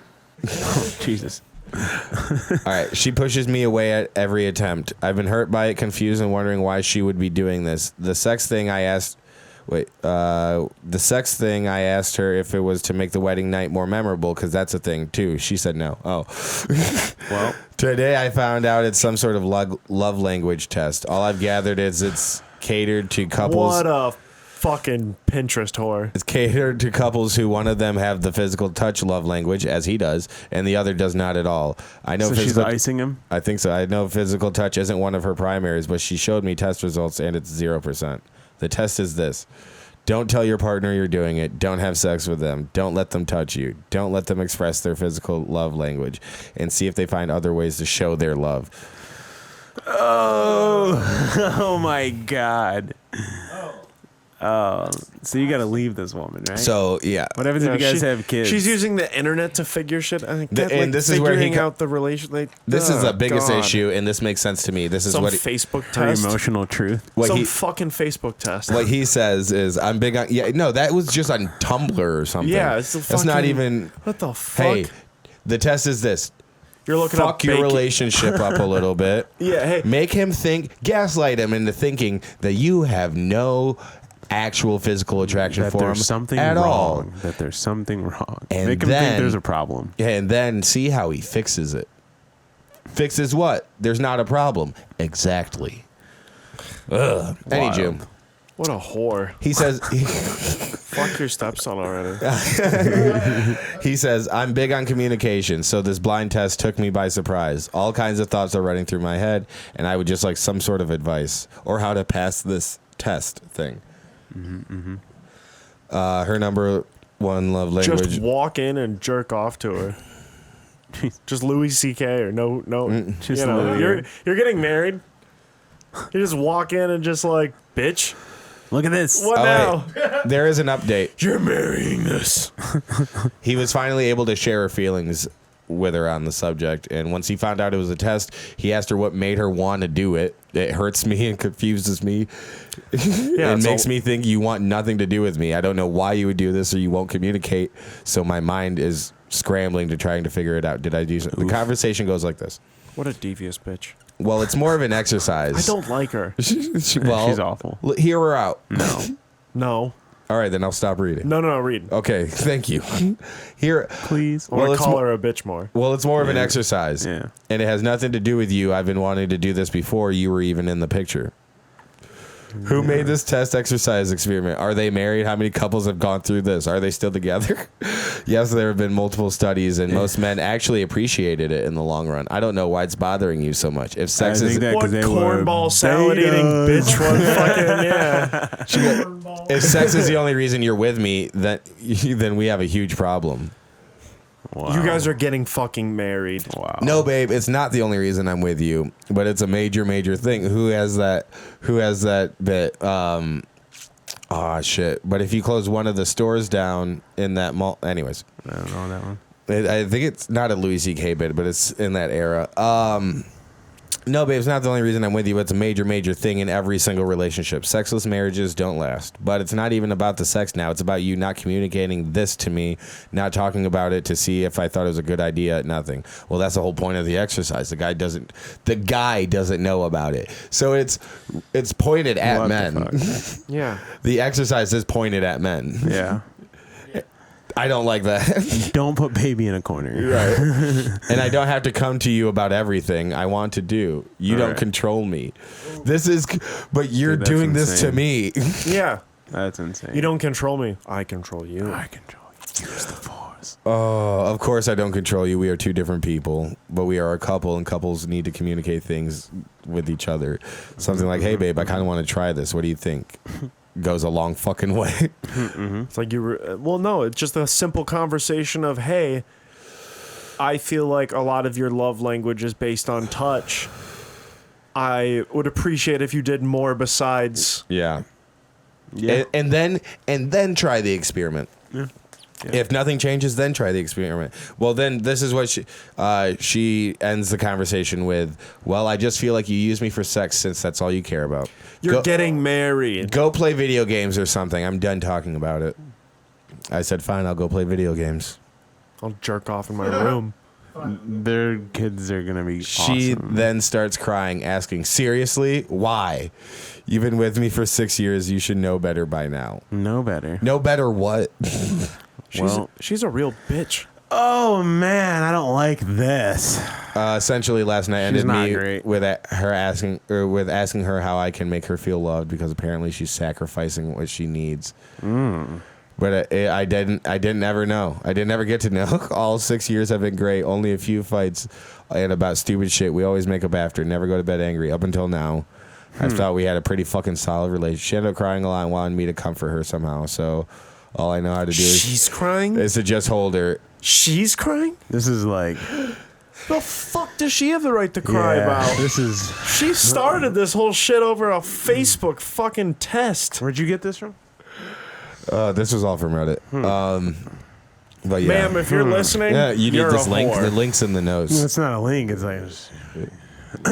Jesus. All right. She pushes me away at every attempt. I've been hurt by it, confused, and wondering why she would be doing this. The sex thing I asked her if it was to make the wedding night more memorable, because that's a thing too. She said no. Oh. Well, Today I found out it's some sort of love language test. All I've gathered is it's catered to couples. What a fucking Pinterest whore. It's catered to couples who one of them have the physical touch love language, as he does, and the other does not at all. I know so she's physical. icing him. I think so. I know physical touch isn't one of her primaries, but she showed me test results, and it's 0%. The test is this. Don't tell your partner you're doing it. Don't have sex with them. Don't let them touch you. Don't let them express their physical love language, and see if they find other ways to show their love. Oh my God. Oh, so you got to leave this woman, right? So, yeah. What happens if you guys have kids? She's using the internet to figure shit. I think And this is where he out the relation. This is the biggest God. issue, and this makes sense to me. This is Some what Facebook her test. emotional truth. what Some he fucking Facebook test. what he says is I'm big on. Yeah, no, that was just on Tumblr or something. Yeah, it's the that's not fucking- even. What the fuck? Hey, the test is this. You're looking up Fuck your bacon. relationship up a little bit. Yeah, hey. Make him gaslight him into thinking that you have no actual physical attraction That for him there's something at wrong. all. That there's something wrong. And Make him then- think there's a problem. And then see how he fixes it. Fixes what? There's not a problem. Exactly. Ugh. Any Wild. Jim. What a whore. He says. Fuck your stepson already. He says, I'm big on communication, so this blind test took me by surprise. All kinds of thoughts are running through my head, and I would just like some sort of advice or how to pass this test thing. Her number one love language. Just walk in and jerk off to her. Just Louis C.K. or no. Just you know, Louis. you're getting married. You just walk in and just like, bitch. Look at this. What Oh, now? wait. There is an update. You're marrying this. He was finally able to share her feelings with her on the subject, and once he found out it was a test, he asked her what made her want to do it. It hurts me and confuses me. Yeah, It it's makes all- me think you want nothing to do with me. I don't know why you would do this, or you won't communicate, so my mind is scrambling to trying to figure it out. Did I do something? The conversation goes like this. What a devious bitch. Well, it's more of an exercise. I don't like her. Well, She's awful. Hear her out. No. No. All right, then I'll stop reading. No, read. Okay, thank you. Here, Please. I want well, to it's call mo- her a bitch more. well, it's more of an Yeah. exercise. Yeah. And it has nothing to do with you. I've been wanting to do this before you were even in the picture. Who made this test exercise experiment? Are they married? How many couples have gone through this? Are they still together? Yes, there have been multiple studies, and most men actually appreciated it in the long run. I don't know why it's bothering you so much. If sex I is think that- What 'cause they were cornball salad eating bitch was fucking, yeah. if sex is the only reason you're with me, then we have a huge problem. Wow. You guys are getting fucking married. Wow. No, babe, it's not the only reason I'm with you, but it's a major, major thing. Who has that bit? Shit. But if you close one of the stores down in that mall, anyways, I don't know that one. I think it's not a Louis C.K. bit, but it's in that era. No, babe, it's not the only reason I'm with you. It's a major, major thing in every single relationship. Sexless marriages don't last. But it's not even about the sex now. It's about you not communicating this to me, not talking about it to see if I thought it was a good idea. Nothing. Well, that's the whole point of the exercise. The guy doesn't know about it. So it's pointed at What the men. fuck? Yeah. The exercise is pointed at men. Yeah. I don't like that. Don't put baby in a corner. Right. And I don't have to come to you about everything I want to do. You don't Right. control me. But you're Dude, that's doing this to insane. me. Yeah. That's insane. You don't control me. I control you. I control you. Use the force. Oh, of course I don't control you. We are two different people, but we are a couple, and couples need to communicate things with each other. Something like, hey, babe, I kind of want to try this. What do you think? Goes a long fucking way. It's like you were, well, no, it's just a simple conversation of, hey, I feel like a lot of your love language is based on touch. I would appreciate if you did more besides. Yeah. Yeah. And then try the experiment. If nothing changes, then try the experiment. Well, then this is what she ends the conversation with. Well, I just feel like you use me for sex since that's all you care about. You're getting married. Go play video games or something. I'm done talking about it. I said, fine, I'll go play video games. I'll jerk off in my room. Their kids are going to be She awesome. then starts crying, asking, seriously, why? You've been with me for 6 years. You should know better by now. Know better. Know better what? She's a real bitch. Oh, man, I don't like this. Essentially, last night She's ended not me great. with asking her how I can make her feel loved because apparently she's sacrificing what she needs. But I didn't ever know. I didn't ever get to know. All 6 years have been great. Only a few fights and about stupid shit. We always make up after. Never go to bed angry. Up until now, I thought we had a pretty fucking solid relationship. She ended up crying a lot and wanted me to comfort her somehow. So all I know how to do She's crying? is to just hold her. She's crying? This is like... The fuck does she have the right to cry Yeah, about? This is... She started this whole shit over a Facebook fucking test. Where'd you get this from? This was all from Reddit. But yeah. Ma'am, if you're listening, Yeah, you need you're this a link. whore. The link's in the notes. It's not a link. It's like...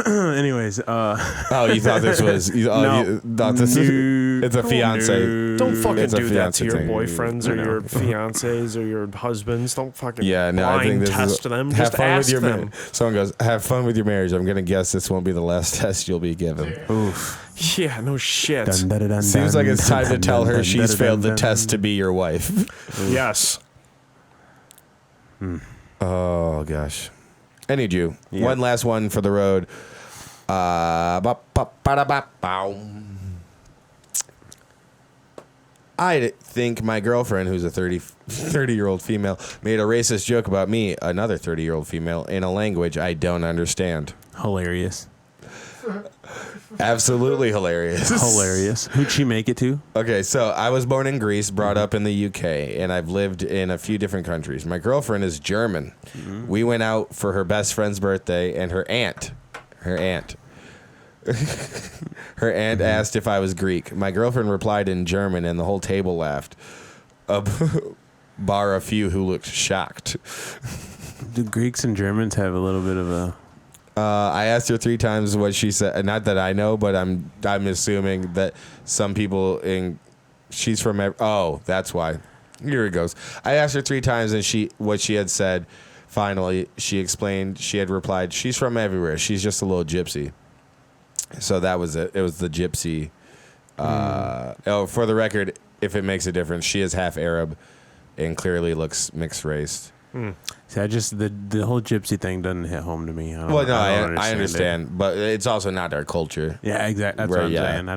Anyways, Oh, you thought this was? You thought this is? It's a fiance. Don't fucking It's a do that fiance to your thing. boyfriends or your fiancés or your husbands. Don't fucking Yeah, no, I think blind this test is. them. Have Just fun ask with your them. marriage. Someone goes, "Have fun with your marriage." I'm gonna guess this won't be the last test you'll be given. oof. Yeah, no shit. Seems like it's time to tell her she's failed the test to be your wife. Yes. Oh gosh. I need you. Yeah. One last one for the road. I think my girlfriend, who's a 30-year-old female, made a racist joke about me, another 30-year-old female, in a language I don't understand. Hilarious. Absolutely hilarious. Hilarious. Who'd she make it to? Okay, so I was born in Greece, brought up in the UK, and I've lived in a few different countries. My girlfriend is German. We went out for her best friend's birthday, and her aunt asked if I was Greek. My girlfriend replied in German, and the whole table laughed, bar a few who looked shocked. Do Greeks and Germans have a little bit of a... I asked her 3 times what she said. Not that I know, but I'm assuming that some people she's from. Oh, that's why. Here it goes. I asked her 3 times, and what she had said. Finally, she explained. She had replied, "She's from everywhere. She's just a little gypsy." So that was it. It was the gypsy. Oh, for the record, if it makes a difference, she is half Arab, and clearly looks mixed race. See, the whole gypsy thing doesn't hit home to me. I understand, but it's also not our culture. Yeah, exactly. That's Right, what I'm yeah. saying. I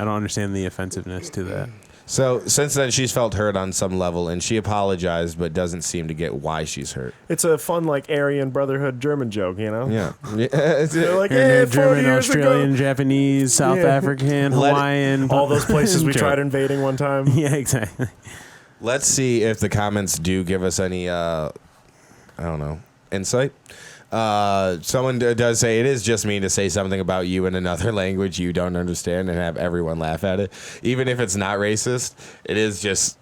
don't understand the offensiveness to that. So since then, she's felt hurt on some level, and she apologized, but doesn't seem to get why she's hurt. It's a fun, like, Aryan Brotherhood German joke, you know? Yeah. They're like, You're hey, 40 German, years Australian, ago. Japanese, South Yeah. African, Hawaiian. All those places we Joke. tried invading one time. Yeah, exactly. Let's see if the comments do give us any, I don't know, insight. Someone does say it is just mean to say something about you in another language you don't understand and have everyone laugh at it. Even if it's not racist, it is just,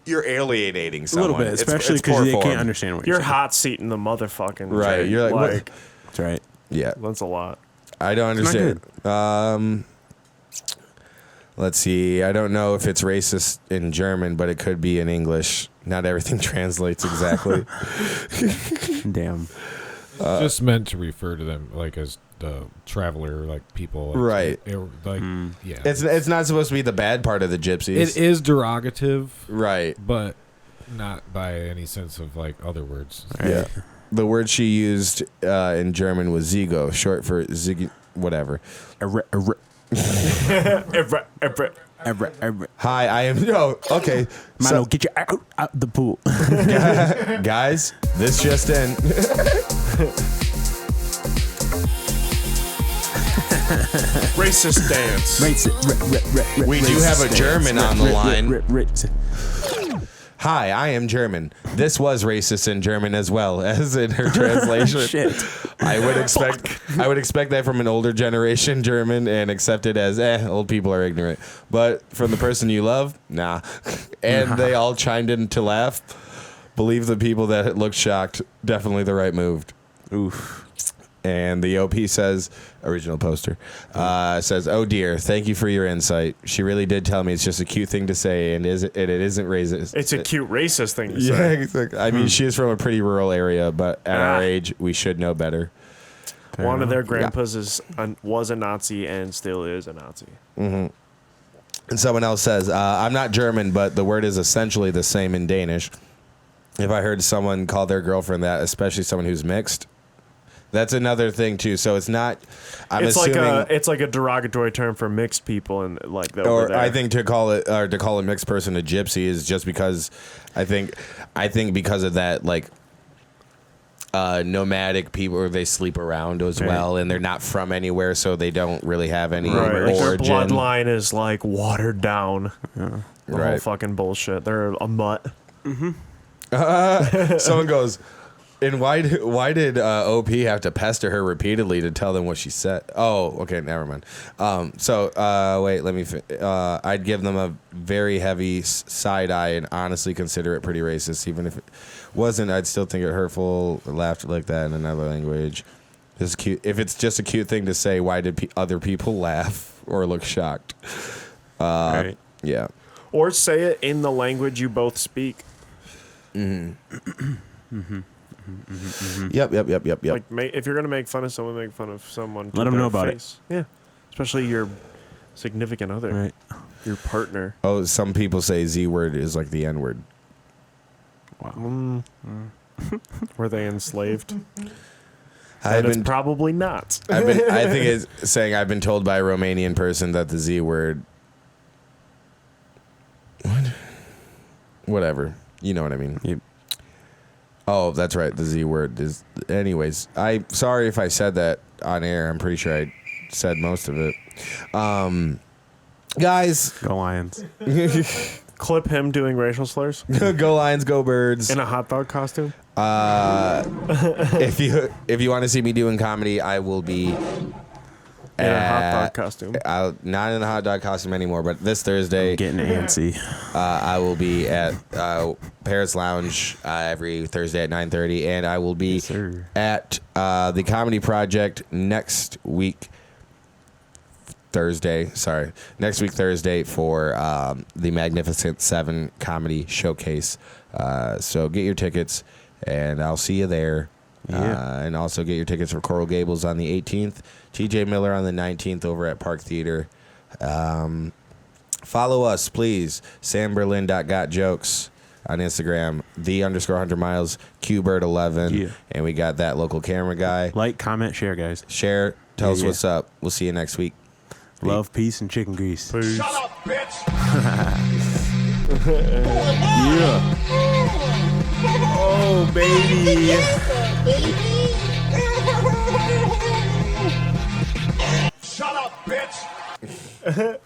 you're alienating A someone. little bit, It's especially poor because they form. can't understand what You're you're saying. hot seating the motherfucking Right, thing. you're like, what? That's right. Yeah, That's a lot. I don't not understand. Let's see. I don't know if it's racist in German, but it could be in English. Not everything translates exactly. Damn. Just meant to refer to them like as the traveler, like people. Like, Right. Yeah. It's not supposed to be the bad part of the gypsies. It is derogative, Right. but not by any sense of like other words. Yeah. The word she used in German was Zigo, short for Zig, whatever. Hi, I am. No, okay. Mano, So, get you out the pool. guys, this just in. Racist dance. We do have a German on the line. Hi, I am German. This was racist in German as well as in her translation. Shit. I would expect that from an older generation German and accept it as old people are ignorant. But from the person you love, nah. And they all chimed in to laugh. Believe the people that looked shocked. Definitely the right move. Oof. And the OP says, original poster, says, "Oh dear, thank you for your insight. She really did tell me it's just a cute thing to say, and it isn't racist. It's a cute racist thing to Yeah, say. exactly. I mean, she is from a pretty rural area, but at our age, we should know better." One of their grandpas was a Nazi and still is a Nazi. And someone else says, "I'm not German, but the word is essentially the same in Danish. If I heard someone call their girlfriend that, especially someone who's mixed." That's another thing too. So it's not. It's like a derogatory term for mixed people and like that. Or I think to call a mixed person a gypsy is just because I think because of that, like nomadic people, or they sleep around as well, and they're not from anywhere, so they don't really have any Like their origin. bloodline is like watered down. The whole Right. fucking bullshit. They're a mutt. Someone goes, and why did OP have to pester her repeatedly to tell them what she said? Oh, okay, never mind. Wait, let me. I'd give them a very heavy side eye and honestly consider it pretty racist. Even if it wasn't, I'd still think it hurtful. Laughed like that in another language. It's cute. If it's just a cute thing to say, why did other people laugh or look shocked? Right. Yeah. Or say it in the language you both speak. Yep. Like, if you're gonna make fun of someone, make fun of someone. to Let 'em their know about it. face. Yeah, especially your significant other, Right. your partner. Oh, some people say Z word is like the N word. Were they enslaved? I've And it's been probably not. I think it's saying I've been told by a Romanian person that the Z word. What? Whatever. You know what I mean. Yep. Oh, that's right. The Z word is. Anyways, I'm sorry if I said that on air. I'm pretty sure I said most of it. Guys, Go Lions. Clip him doing racial slurs go Lions, go Birds. in a hot dog costume. If you want to see me doing comedy, I will be In a hot dog costume. not in a hot dog costume anymore, but this Thursday, Getting antsy. I will be at Parrots Lounge every Thursday at 9:30, and I will be sir. at the Comedy Project next week Thursday for the Magnificent 7 Comedy Showcase. So get your tickets, and I'll see you there. Yeah. And also get your tickets for Coral Gables on the 18th, TJ Miller on the 19th over at Park Theater. Follow us, please. samberlin.gotjokes on Instagram, _HunterMiles, QBird11, Yeah. and we got that local camera guy. Like, comment, share, guys. Share, tell us Yeah. what's up. We'll see you next week. Love, peace, and chicken grease. Shut up, bitch! Yeah. Oh, baby. Shut up, bitch!